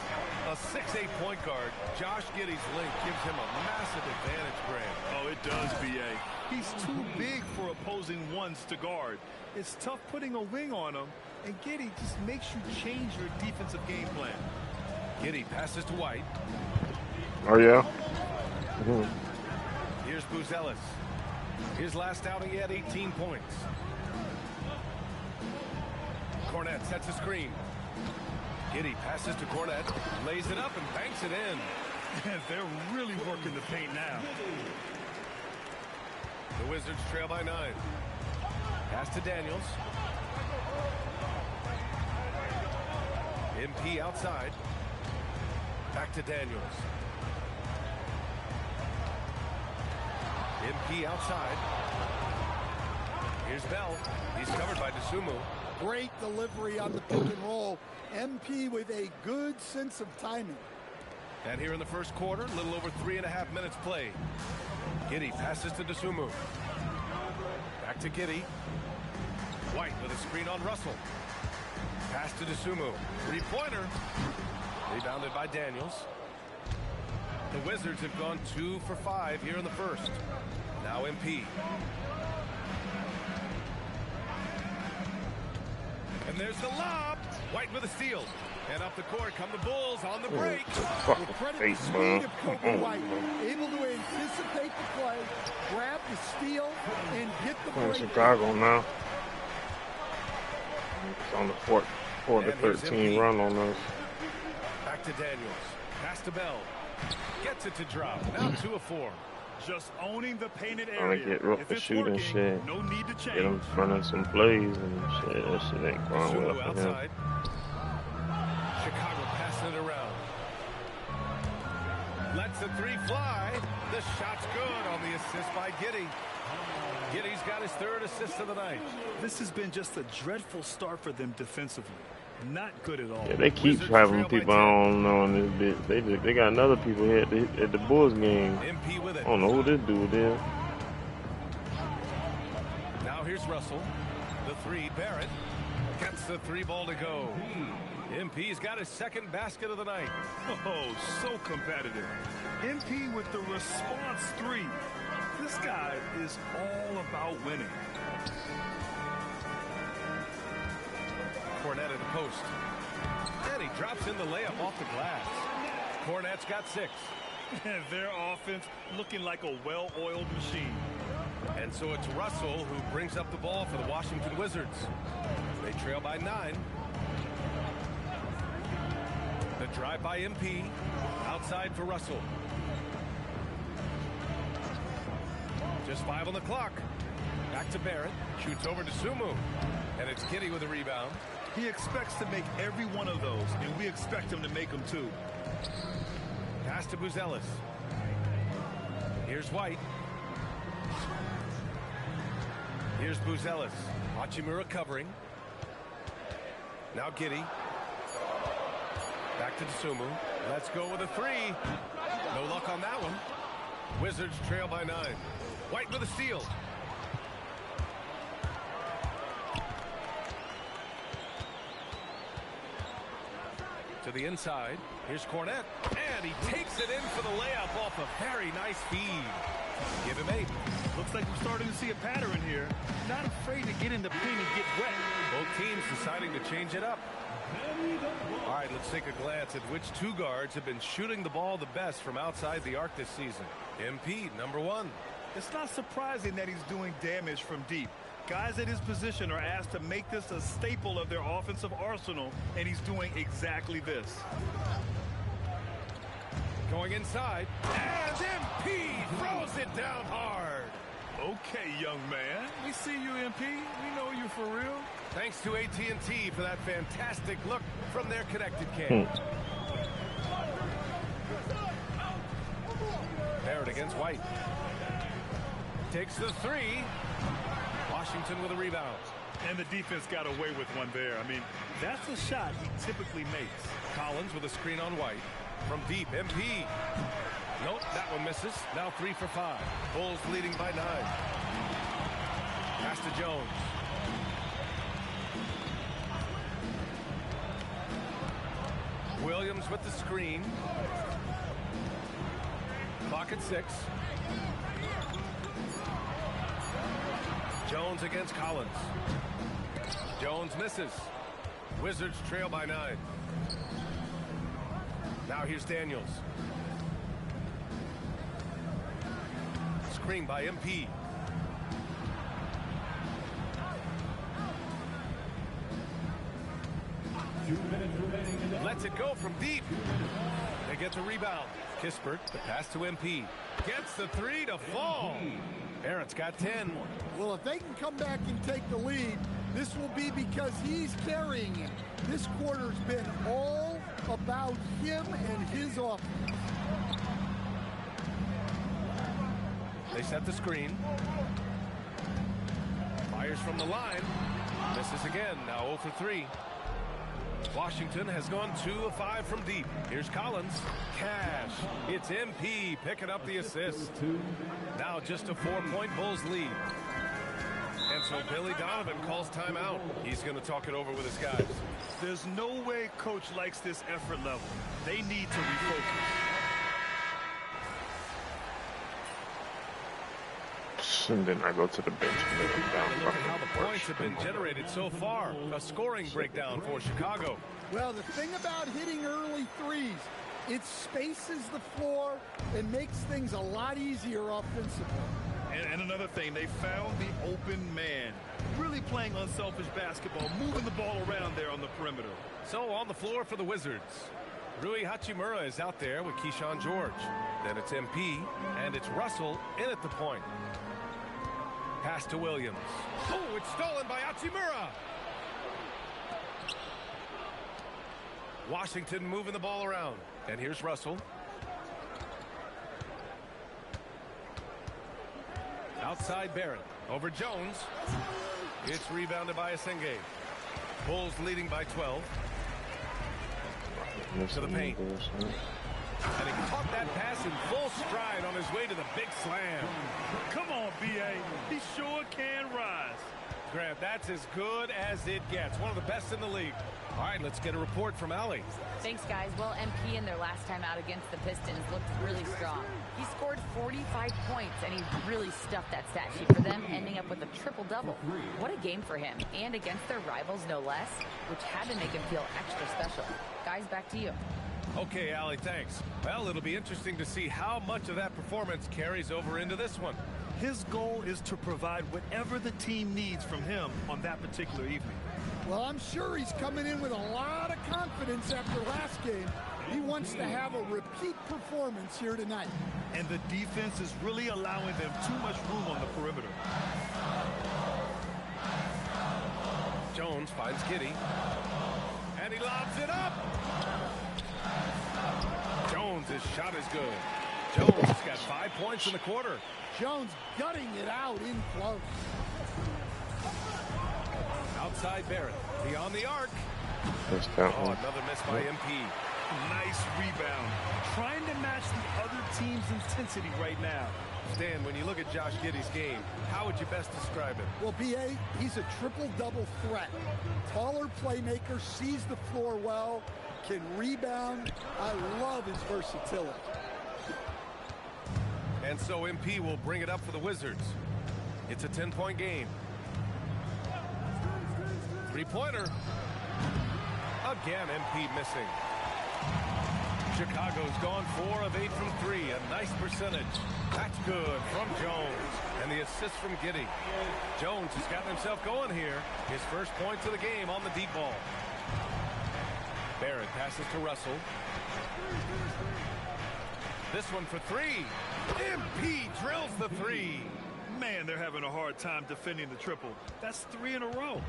A 6'8" point guard, Josh Giddey's length gives him a massive advantage, Grant. Oh, it does, B.A. He's too big for opposing ones to guard. It's tough putting a wing on him, and Giddey just makes you change your defensive game plan. Giddey passes to White. Oh, yeah? Here's Buzelis. His last outing, he had 18 points. Cornette sets a screen. Giddey passes to Cornette, lays it up and banks it in. They're really working the paint now. The Wizards trail by 9. Pass to Daniels. MP outside. Back to Daniels. MP outside. Here's Bell. He's covered by Dosunmu. Great delivery on the pick and roll. MP with a good sense of timing. And here in the first quarter, a little over 3.5 minutes played. Giddey passes to Dosunmu. Back to Giddey. White with a screen on Russell. Pass to Dosunmu. 3-pointer. Rebounded by Daniels. The Wizards have gone 2 for 5 here in the first. Now MP. And there's the lob. White with a steal. And up the court come the Bulls on the break. Well, credit the speed of Kobe White. Able to anticipate the play, grab the steal, and get the break. Chicago now. It's on the 4 to 13 run on us. Back to Daniels. Pass to Bell. Gets it to drop. Now 2 of 4. Just owning the painted Trying to area. get Ruff to shoot and shit. No need to change. Get him running some plays and shit. That shit ain't going well for him. Outside. Chicago passing it around. Lets the 3 fly. The shot's good on the assist by Giddey. Giddey's got his 3rd assist of the night. This has been just a dreadful start for them defensively. Not good at all. Yeah, they keep having people I don't know in this bitch. They got another people here at the Bulls game. MP with it. I don't know who this dude is. Now here's Russell. The 3, Barrett. Gets the 3 ball to go. MP's got his second basket of the night. Oh, so competitive. MP with the response three. This guy is all about winning. Kornet at the post. And he drops in the layup off the glass. Kornet's got 6. Their offense looking like a well-oiled machine. And so it's Russell who brings up the ball for the Washington Wizards. They trail by 9. The drive by MP. Outside for Russell. Just 5 on the clock. Back to Barrett. Shoots over to Sumu. And it's Giddey with a rebound. He expects to make every one of those, and we expect him to make them too. Pass to Buzelis. Here's White. Here's Buzelis. Hachimura covering. Now Giddey. Back to Sumu. Let's go with a 3. No luck on that one. Wizards trail by 9. White with a steal. To the inside. Here's Kornet. And he takes it in for the layup off a very nice feed. Give him 8. Looks like we're starting to see a pattern here. Not afraid to get in the paint and get wet. Both teams deciding to change it up. All right, let's take a glance at which 2 guards have been shooting the ball the best from outside the arc this season. MP, number 1. It's not surprising that he's doing damage from deep. Guys at his position are asked to make this a staple of their offensive arsenal, and he's doing exactly this. Going inside, and MP throws it down hard. Okay, young man. We see you, MP. We know you for real. Thanks to AT&T for that fantastic look from their connected cam. Barrett against White. Takes the 3. Washington with a rebound. And the defense got away with one there. I mean, that's a shot he typically makes. Collins with a screen on White. From deep, MP. Nope, that one misses. Now 3 for 5. Bulls leading by 9. Pass to Jones. Williams with the screen. Clock at 6. Jones against Collins. Jones misses. Wizards trail by 9. Now here's Daniels. Screen by MP. Lets it go from deep. They get the rebound. Kispert, the pass to MP. Gets the 3 to fall. Barrett's got 10. Well, if they can come back and take the lead, this will be because he's carrying it. This quarter's been all about him and his offense. They set the screen. Fires from the line. Misses again. Now 0 for 3. Washington has gone 2 of 5 from deep. Here's Collins. Cash. It's MP picking up the assist. Now just a 4-point Bulls lead. And so Billy Donovan calls timeout. He's going to talk it over with his guys. There's no way coach likes this effort level. They need to refocus. And then I go to the bench. Look at how the points have been generated so far. A scoring breakdown for Chicago. Well, the thing about hitting early threes, it spaces the floor and makes things a lot easier offensively. And another thing, they found the open man. Really playing unselfish basketball, moving the ball around there on the perimeter. So on the floor for the Wizards, Rui Hachimura is out there with Keyshawn George. Then it's MP, and it's Russell in at the point. Pass to Williams. Oh, it's stolen by Hachimura. Washington moving the ball around. And here's Russell. Outside Barrett. Over Jones. It's rebounded by Asenge. Bulls leading by 12. To the paint. And he caught that pass in full stride on his way to the big slam. Come on, B.A. He sure can rise. Grant, that's as good as it gets. One of the best in the league. All right, let's get a report from Allie. Thanks, guys. Well, MP in their last time out against the Pistons looked really strong. He scored 45 points, and he really stuffed that stat sheet for them, ending up with a triple-double. What a game for him, and against their rivals, no less, which had to make him feel extra special. Guys, back to you. Okay, Allie, thanks. Well, it'll be interesting to see how much of that performance carries over into this one. His goal is to provide whatever the team needs from him on that particular evening. Well, I'm sure he's coming in with a lot of confidence after last game. He wants to have a repeat performance here tonight. And the defense is really allowing them too much room on the perimeter. Jones finds Giddey. And he lobs it up. Jones' shot is good. Jones got 5 points in the quarter. Jones gutting it out in close. Outside Barrett. Beyond the arc. Oh, another miss by MP. Nice rebound. Trying to match the other team's intensity right now. Stan, when you look at Josh Giddey's game, how would you best describe it? Well, B.A., he's a triple-double threat. Taller playmaker, sees the floor well, can rebound. I love his versatility. And so MP will bring it up for the Wizards. It's a 10-point game. Three-pointer. Again, MP missing. Chicago's gone 4 of 8 from 3. A nice percentage. That's good from Jones. And the assist from Giddey. Jones has gotten himself going here. His first points of the game on the deep ball. Barrett passes to Russell. This one for 3. MP drills the 3. Man, they're having a hard time defending the triple. That's 3 in a row.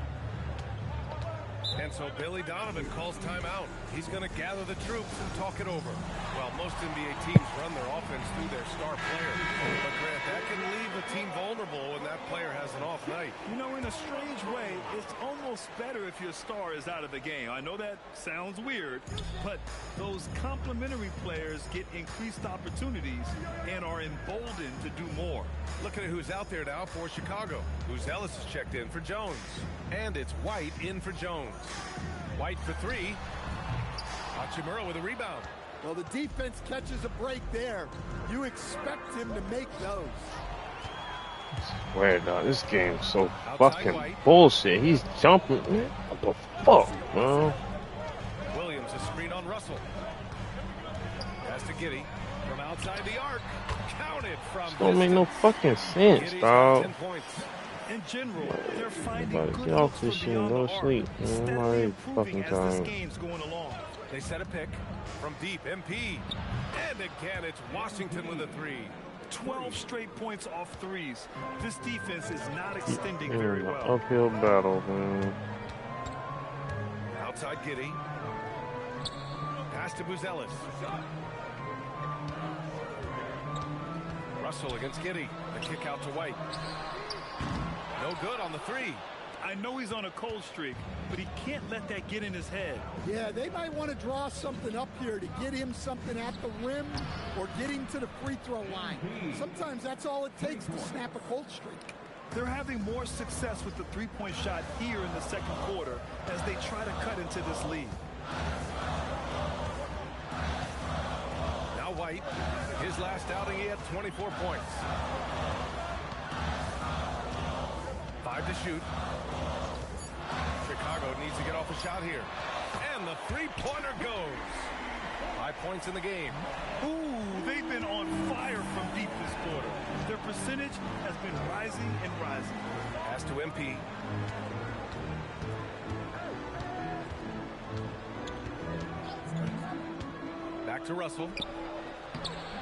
And so Billy Donovan calls timeout. He's going to gather the troops and talk it over. Well, most NBA teams run their offense through their star player. But, Grant, that can leave a team vulnerable when that player has an off night. You know, in a strange way, it's almost better if your star is out of the game. I know that sounds weird, but those complementary players get increased opportunities and are emboldened to do more. Looking at who's out there now for Chicago. Ellis is checked in for Jones. And it's White in for Jones. White for 3. Hachimura with a rebound. Well, the defense catches a break there. You expect him to make those. I swear, dog, this game's so fucking bullshit. He's jumping, man. What the fuck, man? Williams, a screen on Russell. Pass to Giddey from outside the arc. Counted from This don't make no fucking sense, dog. 10 points. In general, they're finding good Get off looks this from shit, beyond go the to arc, sleep, man. I'm steadily already improving fucking as this tired. game's going along. They set a pick from deep. MP. And again, it's Washington with a 3. 12 straight points off threes. This defense is not extending Yeah, very an well. uphill battle, man. Outside Giddey. Pass to Buzelis. Russell against Giddey. The kick out to White. No good on the 3. I know he's on a cold streak, but he can't let that get in his head. Yeah, they might want to draw something up here to get him something at the rim or get him to the free throw line. Sometimes that's all it takes to snap a cold streak. They're having more success with the three-point shot here in the second quarter as they try to cut into this lead. Now White. His last outing, he had 24 points. 5 to shoot. Chicago needs to get off a shot here. And the three-pointer goes. 5 points in the game. Ooh, they've been on fire from deep this quarter. Their percentage has been rising and rising. Pass to MP. Back to Russell.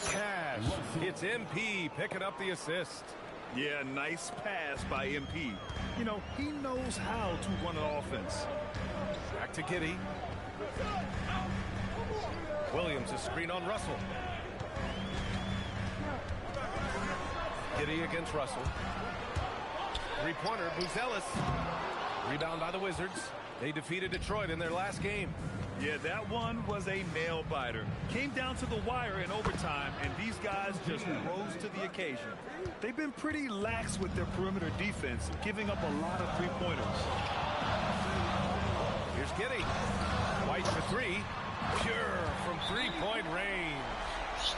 Cash. It's MP picking up the assist. Yeah, nice pass by MP. You know, he knows how to run an offense. Back to Giddey. Williams, a screen on Russell. Giddey against Russell. Three-pointer, Buzelis. Rebound by the Wizards. They defeated Detroit in their last game. Yeah, that one was a nail biter. Came down to the wire in overtime, and these guys just rose to the occasion. They've been pretty lax with their perimeter defense, giving up a lot of three-pointers. Here's Giddey. White for three. Pure from three-point range.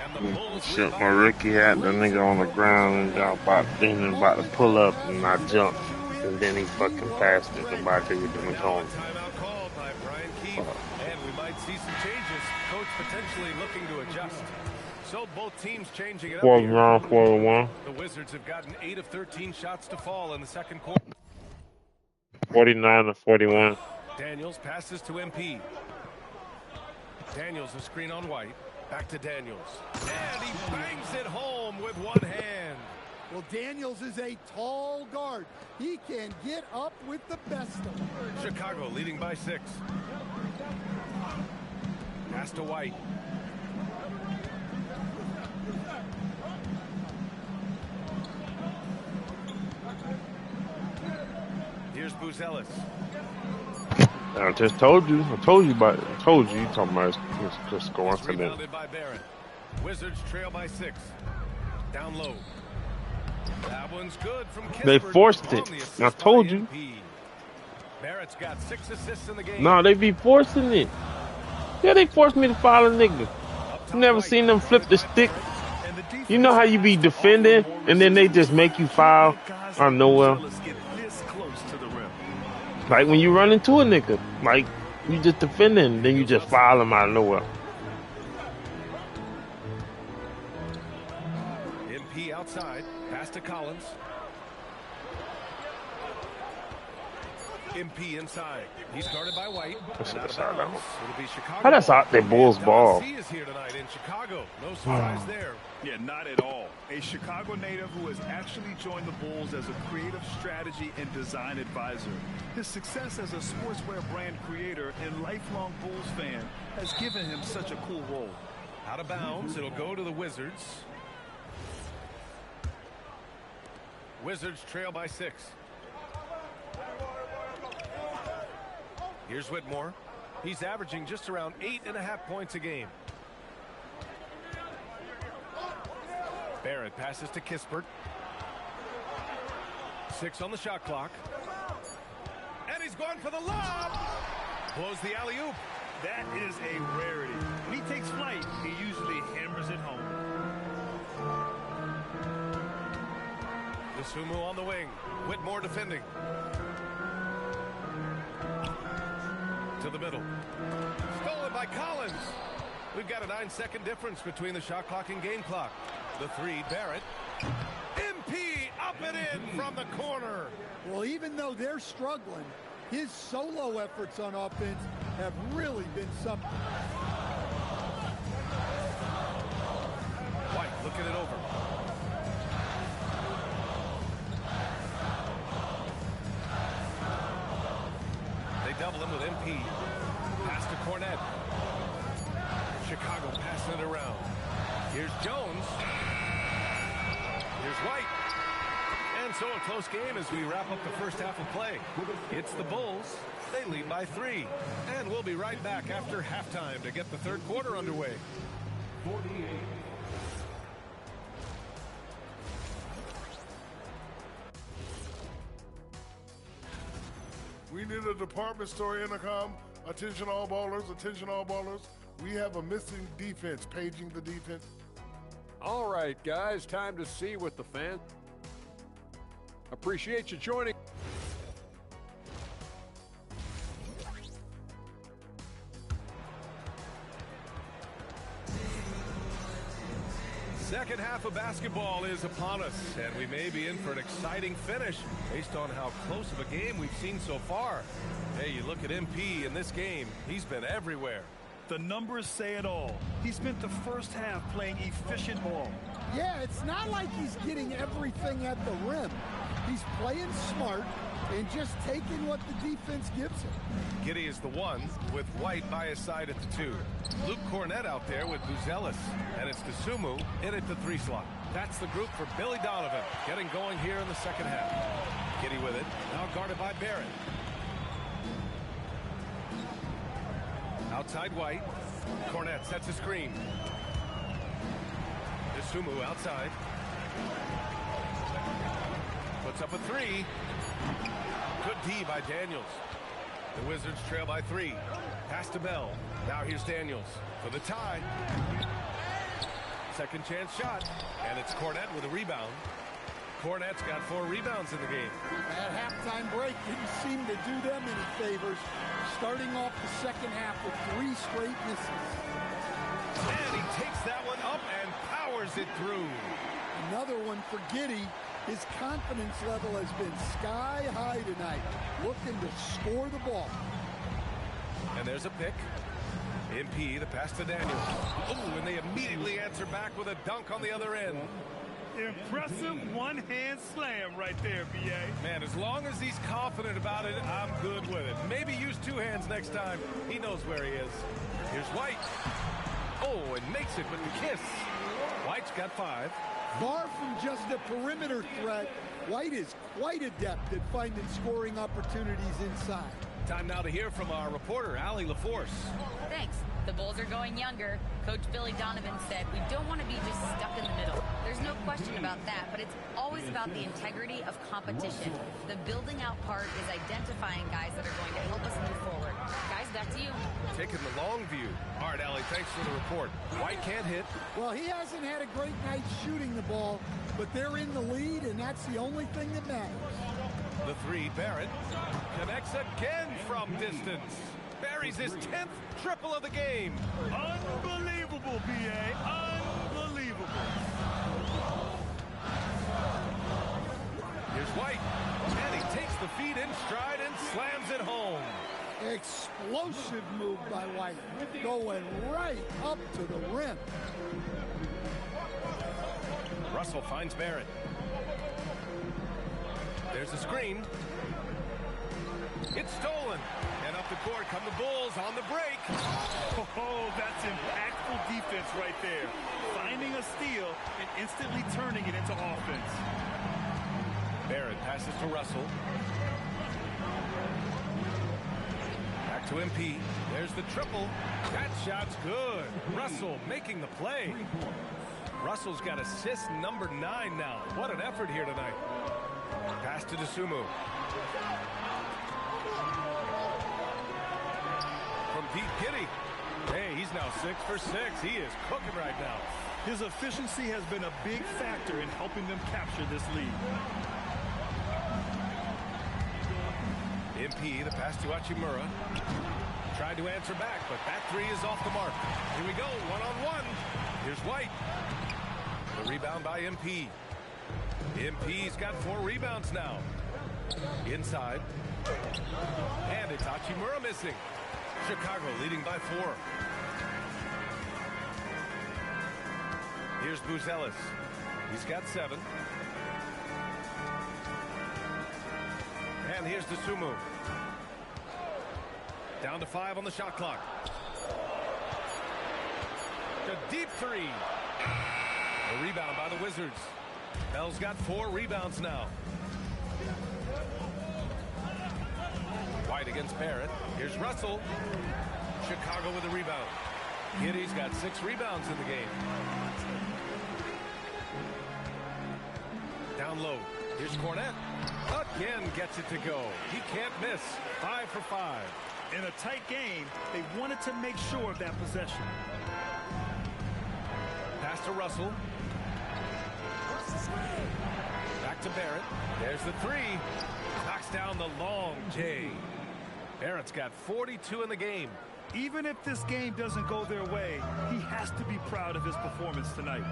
And the Bulls shit, my rookie hat, the nigga on the ground and about to pull up, and I jumped. And then he fucking passed it to my dude in the corner. Timeout called by Brian Keefe. And we might see some changes. Coach potentially looking to adjust. So both teams changing it up. 4th round, 4-1. The Wizards have gotten 8 of 13 shots to fall in the second quarter. 49-41. Daniels passes to MP. Daniels a screen on White. Back to Daniels. And he bangs it home with one hand. Well, Daniels is a tall guard. He can get up with the best of them. Chicago leading by 6. Pass to White. Here's Buzelis. I just told you. I told you about it. I told you. You talking about just coincidence. Rebounded by Barrett. Wizards trail by 6. Down low. That one's good from Kispert. They forced it. I told you. Barrett's got 6 assists in the game. No, they be forcing it. Yeah, they forced me to foul a nigga. You never seen them flip the stick? You know how you be defending and then they just make you foul out of nowhere? Like when you run into a nigga, like you just defending, then you just foul him out of nowhere. MP outside, pass to Collins. MP inside. He's guarded by White. How that's out there, Bulls ball. He is here tonight in Chicago. No surprise there. Yeah, not at all. A Chicago native who has actually joined the Bulls as a creative strategy and design advisor. His success as a sportswear brand creator and lifelong Bulls fan has given him such a cool role. Out of bounds, it'll go to the Wizards. Wizards trail by 6. Here's Whitmore. He's averaging just around 8.5 points a game. Barrett passes to Kispert. 6 on the shot clock. And he's going for the lob. Blows the alley-oop. That is a rarity. When he takes flight, he usually hammers it home. Dosunmu on the wing. Whitmore defending. To the middle. Stolen by Collins. We've got a 9-second difference between the shot clock and game clock. The 3, Barrett. MP up and in from the corner. Well, even though they're struggling, his solo efforts on offense have really been something. White looking it over. They double him with MP. Pass to Cornette. Chicago passing it around. Here's Jones. Here's White. And so a close game as we wrap up the first half of play. It's the Bulls. They lead by 3. And we'll be right back after halftime to get the third quarter underway. 48. We need a department store intercom. Attention all ballers, attention all ballers. We have a missing defense, paging the defense. All right, guys, time to see what the fans. Appreciate you joining. Second half of basketball is upon us, and we may be in for an exciting finish based on how close of a game we've seen so far. Hey, you look at MP in this game, he's been everywhere. The numbers say it all. He spent the first half playing efficient ball. Yeah, it's not like he's getting everything at the rim. He's playing smart and just taking what the defense gives him. Giddey is the 1 with White by his side at the 2. Luke Cornette out there with Buzelis, and it's Dosunmu in at the 3 slot. That's the group for Billy Donovan getting going here in the second half. Giddey with it, now guarded by Barrett. Outside White. Cornette sets a screen. Dosunmu outside. Puts up a three. Good D by Daniels. The Wizards trail by 3. Pass to Bell. Now here's Daniels for the tie. Second chance shot. And it's Cornette with a rebound. Cornette's got 4 rebounds in the game. That halftime break didn't seem to do them any favors. Starting off the second half with 3 straight misses. And he takes that one up and powers it through. Another one for Giddey. His confidence level has been sky high tonight. Looking to score the ball. And there's a pick. MP, the pass to Daniels. Oh, and they immediately answer back with a dunk on the other end. Impressive one-hand slam right there, B.A. Man, as long as he's confident about it, I'm good with it. Maybe use 2 hands next time. He knows where he is. Here's White. Oh, and makes it with the kiss. White's got 5. Far from just a perimeter threat, White is quite adept at finding scoring opportunities inside. Time now to hear from our reporter, Allie LaForce. Thanks. The Bulls are going younger. Coach Billy Donovan said we don't want to be just stuck in the middle. There's no question about that, but it's always about the integrity of competition. The building out part is identifying guys that are going to help us move forward. Guys, back to you. Taking the long view. All right, Allie, thanks for the report. White can't hit. Well, he hasn't had a great night shooting the ball, but they're in the lead, and that's the only thing that matters. The 3, Barrett, connects again from distance. Buries his 10th triple of the game. Unbelievable, B.A. Unbelievable. Here's White, and he takes the feed in stride and slams it home. Explosive move by White, going right up to the rim. Russell finds Barrett. There's a screen. It's stolen. And up the court come the Bulls on the break. Oh, that's impactful defense right there. Finding a steal and instantly turning it into offense. Barrett passes to Russell. Back to MP. There's the triple. That shot's good. Russell making the play. Russell's got assist number 9 now. What an effort here tonight. Pass to Dosunmu. From Pete Giddey. Hey, he's now 6 for 6. He is cooking right now. His efficiency has been a big factor in helping them capture this lead. MP, the pass to Hachimura. Tried to answer back, but that 3 is off the mark. Here we go, one-on-one. Here's White. The rebound by MP. MP's got 4 rebounds now. Inside. And it's Hachimura missing. Chicago leading by 4. Here's Buzelis. He's got 7. And here's Dosunmu. Down to 5 on the shot clock. The deep 3. A rebound by the Wizards. Bell's got 4 rebounds now. White against Barrett. Here's Russell. Chicago with a rebound. Giddey's got 6 rebounds in the game. Down low. Here's Cornette. Again gets it to go. He can't miss. 5 for 5. In a tight game, they wanted to make sure of that possession. Pass to Russell. Back to Barrett. There's the 3. Knocks down the long J. Barrett's got 42 in the game. Even if this game doesn't go their way, he has to be proud of his performance tonight.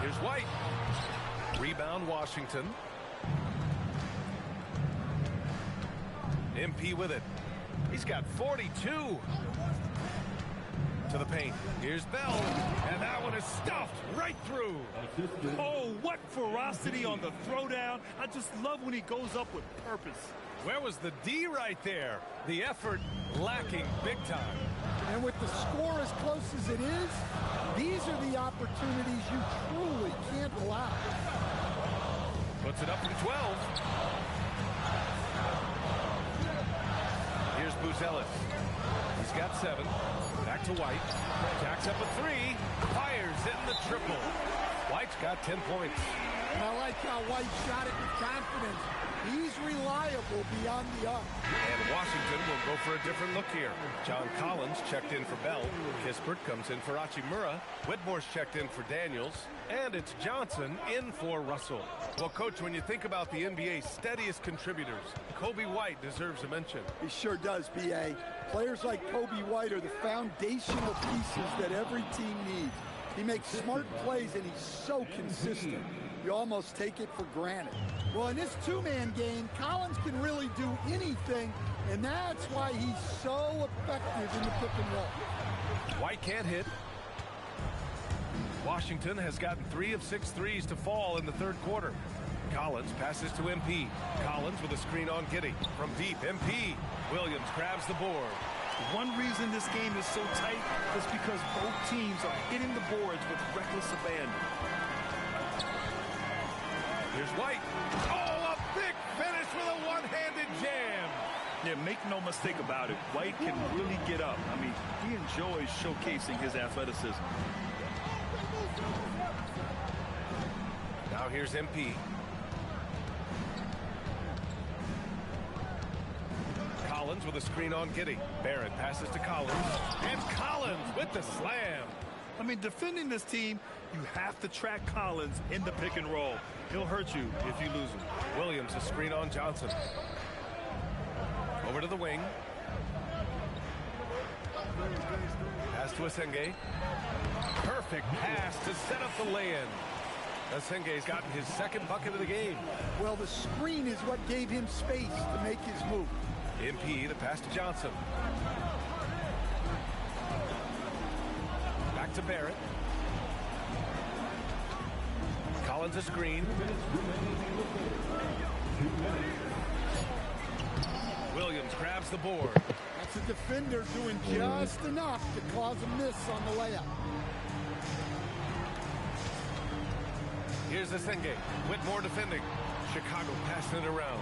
Here's White. Rebound Washington. MP with it. He's got 42. To the paint. Here's Bell. And that one is stuffed right through. Oh, what ferocity on the throwdown. I just love when he goes up with purpose. Where was the D right there? The effort lacking big time. And with the score as close as it is, these are the opportunities you truly can't allow. Puts it up from 12. Here's Buzelis. He's got 7. Back to White. Jacks up a 3. Fires in the triple. White's got 10 points. And I like how White shot it with confidence. He's reliable beyond the arc. And Washington will go for a different look here. John Collins checked in for Bell. Kispert comes in for Hachimura. Whitmore's checked in for Daniels. And it's Johnson in for Russell. Well, Coach, when you think about the NBA's steadiest contributors, Kobe White deserves a mention. He sure does, B.A. Players like Kobe White are the foundational pieces that every team needs. He makes smart plays, and he's so consistent. You almost take it for granted. Well, in this two-man game, Collins can really do anything, and that's why he's so effective in the pick and roll. White can't hit. Washington has gotten 3 of 6 threes to fall in the third quarter. Collins passes to MP. Collins with a screen on Giddey. From deep, MP. Williams grabs the board. One reason this game is so tight is because both teams are hitting the boards with reckless abandon. Here's White. Oh, a big finish with a one-handed jam. Yeah, make no mistake about it. White can really get up. I mean, he enjoys showcasing his athleticism. Now here's MP. Collins with a screen on Giddey. Barrett passes to Collins. And Collins with the slam. I mean, defending this team, you have to track Collins in the pick and roll. He'll hurt you if you lose him. Williams a screen on Johnson. Over to the wing. Pass to Asenge. Perfect pass to set up the lay-in. Asenge's gotten his second bucket of the game. Well, the screen is what gave him space to make his move. MP, the pass to Johnson. Back to Barrett. Collins a screen. Williams grabs the board. That's a defender doing just enough to cause a miss on the layup. Here's Asenge. Whitmore defending. Chicago passing it around.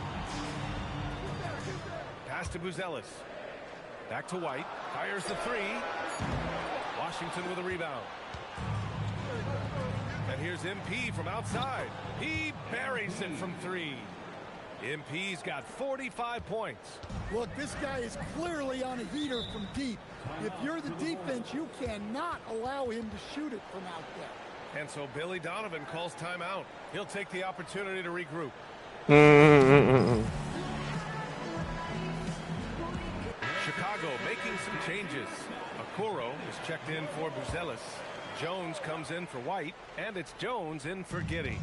Pass to Buzelis. Back to White. Fires the 3. Washington with a rebound. And here's MP from outside. He buries it from 3. MP's got 45 points. Look, this guy is clearly on a heater from deep. If you're the defense, you cannot allow him to shoot it from out there. And so Billy Donovan calls timeout. He'll take the opportunity to regroup. Chicago making some changes. Okoro is checked in for Buzelis. Jones comes in for White, and it's Jones in for Giddey.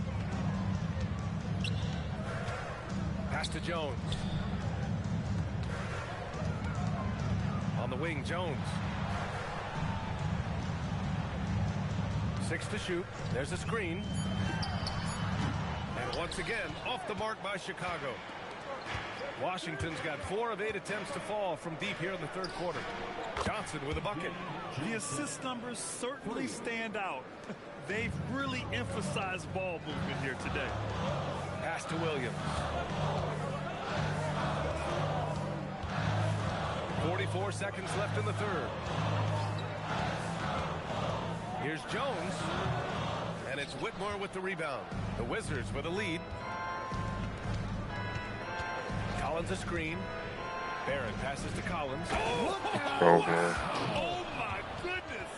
Pass to Jones. On the wing, Jones. 6 to shoot. There's a screen. And once again, off the mark by Chicago. Washington's got 4 of 8 attempts to fall from deep here in the third quarter. Johnson with a bucket. The assist numbers certainly stand out. They've really emphasized ball movement here today. Pass to Williams. 44 seconds left in the third. Here's Jones. And it's Whitmore with the rebound. The Wizards with a lead. Collins a screen. Barrett passes to Collins. Oh my goodness!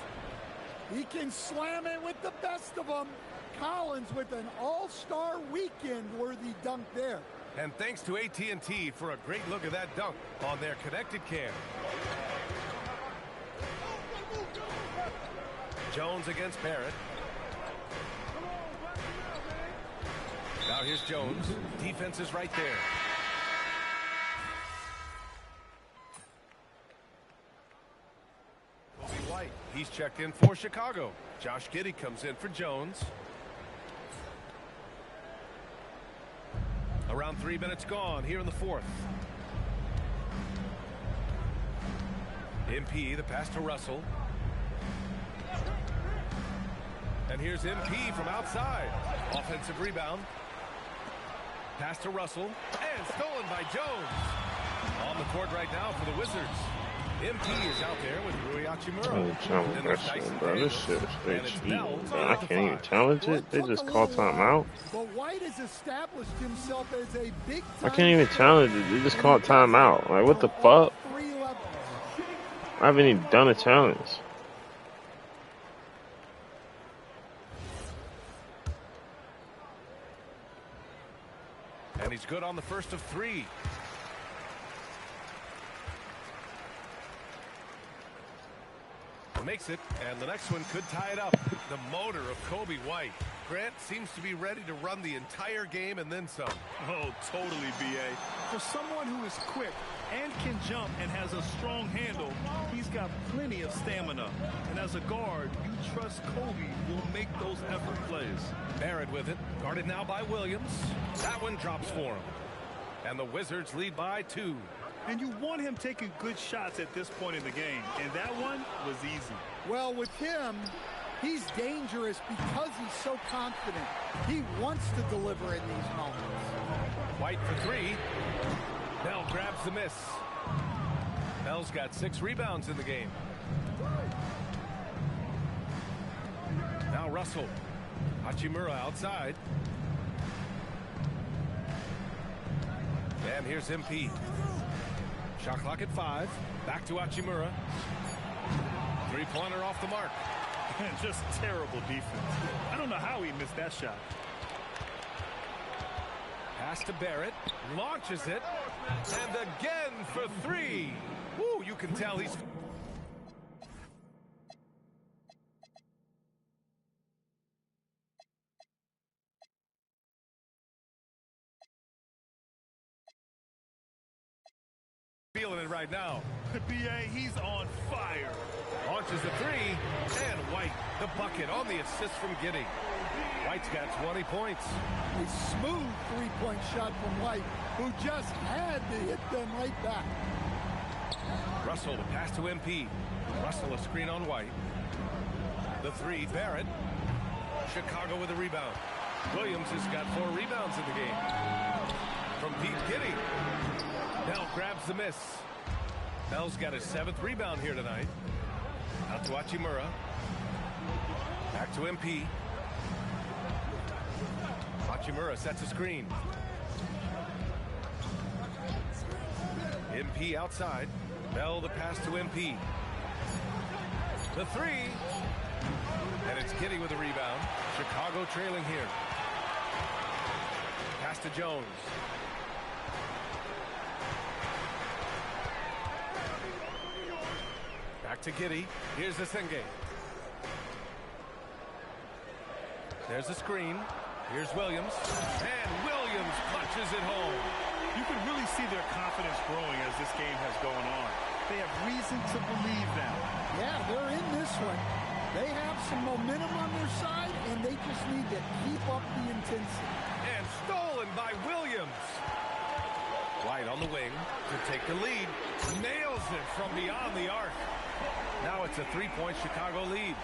He can slam it with the best of them. Collins with an all-star weekend-worthy dunk there. And thanks to AT&T for a great look at that dunk on their connected cam. Jones against Barrett. Now here's Jones. Defense is right there. White, he's checked in for Chicago. Josh Giddey comes in for Jones. Around 3 minutes gone here in the fourth. MP, the pass to Russell. And here's MP from outside. Offensive rebound. Pass to Russell. And stolen by Jones. On the court right now for the Wizards. MP is out there with Rui Hachimura. Bro, this shit is straight cheating, bro. I can't even challenge it. They just call timeout. But White has established himself as a big I can't even challenge it. They just call timeout. Like, what the fuck? I haven't even done a challenge. And he's good on the first of three. Makes it, and the next one could tie it up. The motor of Coby White. Grant seems to be ready to run the entire game and then some. Oh, totally, B.A. For someone who is quick and can jump and has a strong handle, he's got plenty of stamina. And as a guard, you trust Coby will make those effort plays. Barrett with it, guarded now by Williams. That one drops for him. And the Wizards lead by 2. And you want him taking good shots at this point in the game. And that one was easy. Well, with him, he's dangerous because he's so confident. He wants to deliver in these moments. White for 3. Bell grabs the miss. Bell's got 6 rebounds in the game. Now Russell. Hachimura outside. And here's MP. Shot clock at 5. Back to Hachimura. 3-pointer off the mark. Just terrible defense. I don't know how he missed that shot. Pass to Barrett. Launches it. And again for 3. Woo, you can tell he's... feeling it right now. B.A., he's on fire. Launches a 3, and White, the bucket on the assist from Giddey. White's got 20 points. A smooth three-point shot from White, who just had to hit them right back. Russell, the pass to MP. Russell, a screen on White. The 3, Barrett. Chicago with a rebound. Williams has got 4 rebounds in the game. From Pete Giddey. Bell grabs the miss. Bell's got his 7th rebound here tonight. Out to Hachimura. Back to MP. Hachimura sets a screen. MP outside. Bell the pass to MP. The 3. And it's Giddey with a rebound. Chicago trailing here. Pass to Jones. Back to Giddey. Here's the Senge. There's the screen. Here's Williams. And Williams punches it home. You can really see their confidence growing as this game has gone on. They have reason to believe now. Yeah, they're in this one. They have some momentum on their side, and they just need to keep up the intensity. And stolen by Williams. White on the wing to take the lead. Nails it from beyond the arc. Now it's a 3-point Chicago lead.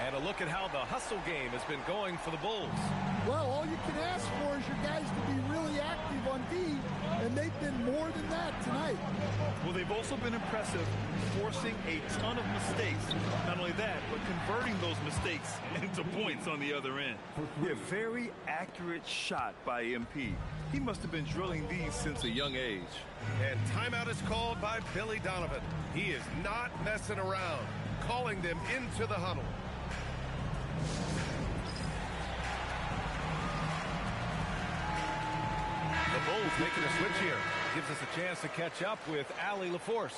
And a look at how the hustle game has been going for the Bulls. Well, all you can ask for is your guys to be really active on D, and they've been more than that tonight. Well, they've also been impressive, forcing a ton of mistakes. Not only that, but converting those mistakes into points on the other end. Yeah, very accurate shot by MP. He must have been drilling these since a young age. And timeout is called by Billy Donovan. He is not messing around, calling them into the huddle. The Bulls making a switch here. Gives us a chance to catch up with Allie LaForce.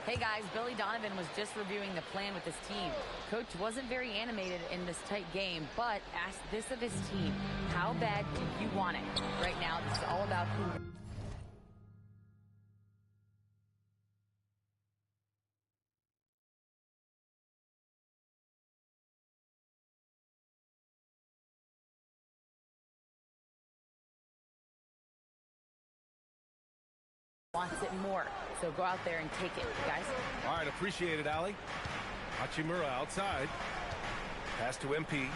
Hey guys, Billy Donovan was just reviewing the plan with his team. Coach wasn't very animated in this tight game, but asked this of his team. How bad do you want it? Right now, this is all about who... wants it more. So go out there and take it, guys. All right, appreciate it, Allie. Hachimura outside. Pass to MP.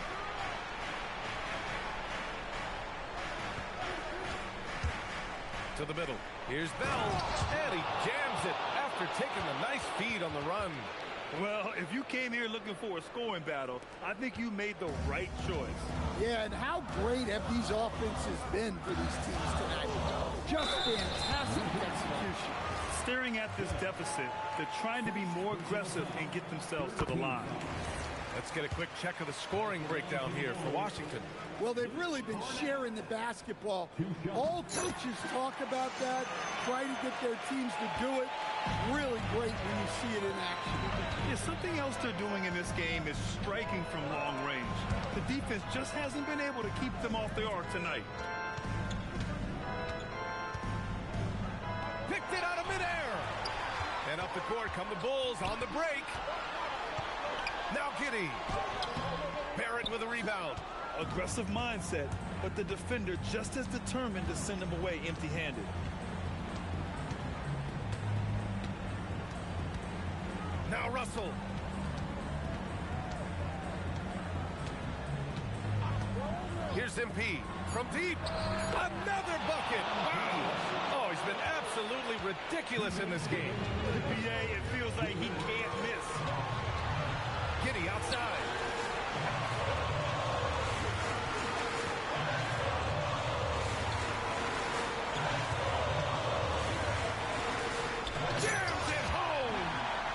To the middle. Here's Bell, and he jams it after taking a nice feed on the run. Well, if you came here looking for a scoring battle, I think you made the right choice. Yeah, and how great have these offenses been for these teams tonight? Just fantastic execution. Staring at this deficit, they're trying to be more aggressive and get themselves to the line. Let's get a quick check of the scoring breakdown here for Washington. Well, they've really been sharing the basketball. All coaches talk about that, try to get their teams to do it. Really great when you see it in action. Yeah, something else they're doing in this game is striking from long range. The defense just hasn't been able to keep them off the arc tonight. Picked it out of midair. And up the court come the Bulls on the break. Now Giddey. Barrett with a rebound. Aggressive mindset, but the defender just as determined to send him away empty-handed. Now Russell. Here's MP from deep. Another bucket. Wow. Oh, he's been absolutely ridiculous in this game. PA, it feels like he can't miss. Giddey outside. Jams it home.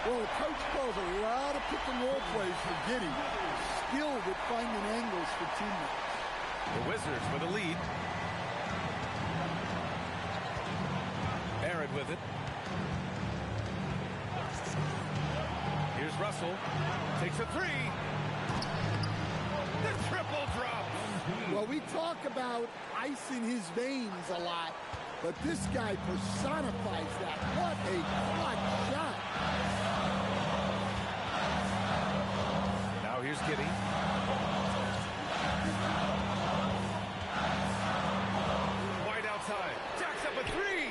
Well, the coach calls a lot of pick-and-roll plays for Giddey. Skilled at finding angles for teammates. The Wizards with a lead. Barrett with it. Here's Russell. Takes a three. The triple drop. Well, we talk about ice in his veins a lot, but this guy personifies that. What a clutch shot. Now here's Giddey. White outside. Jacks up a three.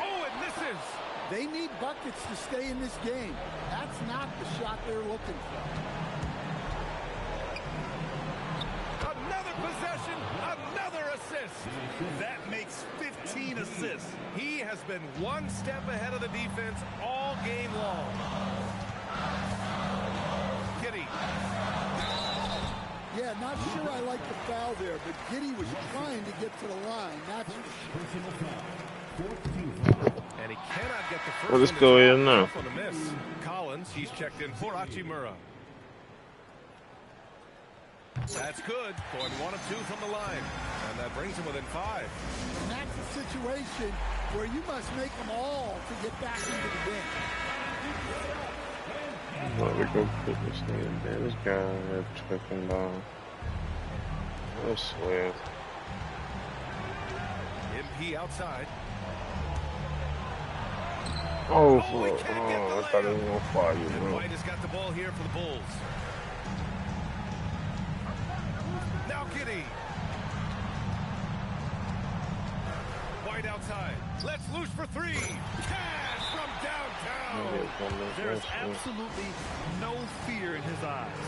Oh, it misses. They need buckets to stay in this game. That's not the shot they're looking for. Another possession, another assist. That makes 15 assists. He has been one step ahead of the defense all game long. Giddey. Yeah, not sure I like the foul there, but Giddey was trying to get to the line. That's and he cannot get the first well, let's go in now. On the miss. Collins, he's checked in for Hachimura. That's good. Going 1 of 2 from the line. And that brings him within 5. And that's a situation where you must make them all to get back into the game. Let me go put this thing there. This guy had tripping down. I swear. MP outside. Oh, I thought it was going to fire you, bro. White has got the ball here for the Bulls. Now Giddey. White outside. Let's loose for three. Cash from downtown. There's absolutely no fear in his eyes.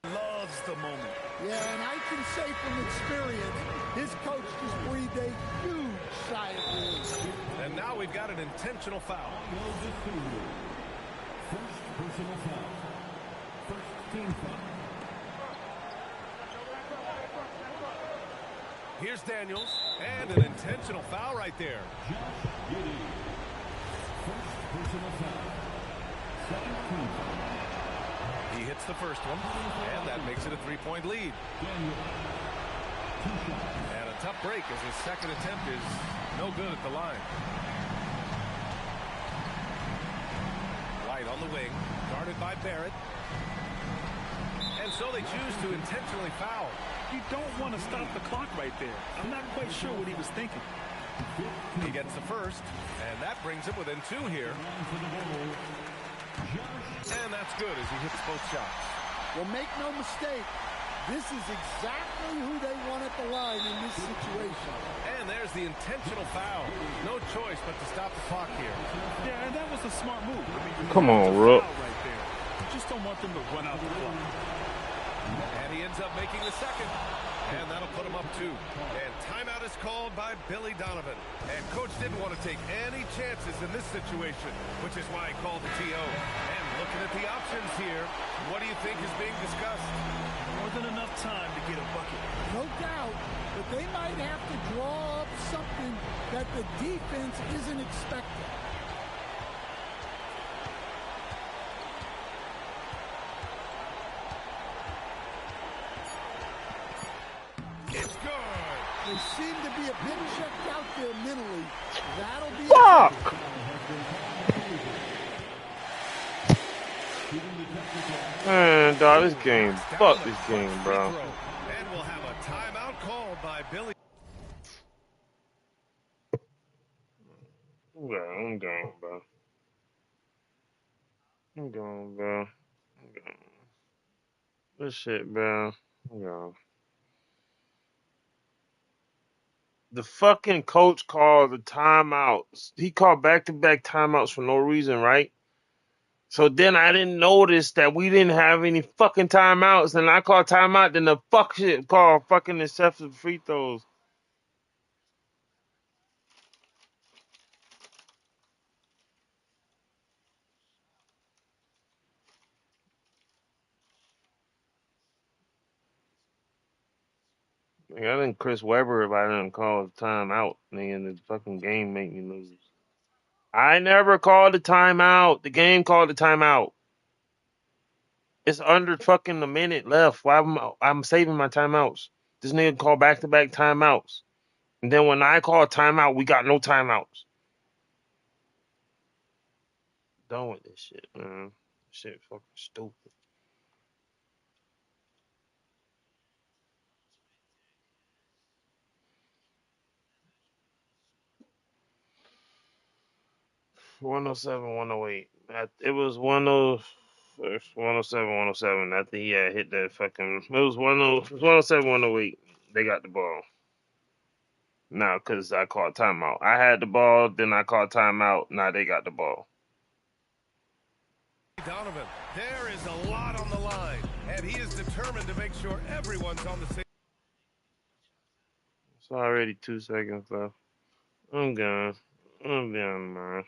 Loves the moment. Yeah, and I can say from experience, his coach just breathed a huge sigh of relief. And now we've got an intentional foul. First personal foul. First team foul. Here's Daniels, and an intentional foul right there. Josh Giddey. First personal foul. Second team foul. He hits the first one, and that makes it a 3-point lead. And a tough break as his second attempt is no good at the line. White on the wing, guarded by Barrett. And so they choose to intentionally foul. You don't want to stop the clock right there. I'm not quite sure what he was thinking. He gets the first, and that brings him within 2 here. And that's good as he hits both shots. Well, make no mistake, this is exactly who they want at the line in this situation. And there's the intentional foul. No choice but to stop the clock here. Yeah, and that was a smart move. I mean, come on, Rook. Right there. You just don't want them to run out the clock. And he ends up making the second. And that'll put him up 2. And timeout is called by Billy Donovan. And coach didn't want to take any chances in this situation, which is why he called the TO. And looking at the options here, what do you think is being discussed? More than enough time to get a bucket. No doubt, but they might have to draw up something that the defense isn't expecting. It's good. They seem to be a bit checked out there mentally. That'll be fuck. Man, dog, this game. Fuck this game, bro. And we'll have a timeout called by Billy. I'm going, bro. I'm going, bro. I'm going. This shit, bro. I'm going. The fucking coach called the timeouts. He called back-to-back timeouts for no reason, right? So then I didn't notice that we didn't have any fucking timeouts, and I called timeout. Then the fuck shit called fucking excessive free throws. Like, I think Chris Webber, if I didn't call the timeout, nigga, the fucking game make me lose. I never called the timeout. The game called the timeout. It's under fucking a minute left. Why I'm saving my timeouts? This nigga called back-to-back timeouts. And then when I call timeout, we got no timeouts. Done with this shit, man. Shit fucking stupid. $107, $108. It was 107, 107 after he had hit that fucking. It was 107, 108. They got the ball. Now, because I called timeout. I had the ball, then I called timeout. Now they got the ball. Donovan, there is a lot on the line, and he is determined to make sure everyone's on the same. It's already 2 seconds left. I'm gone, man.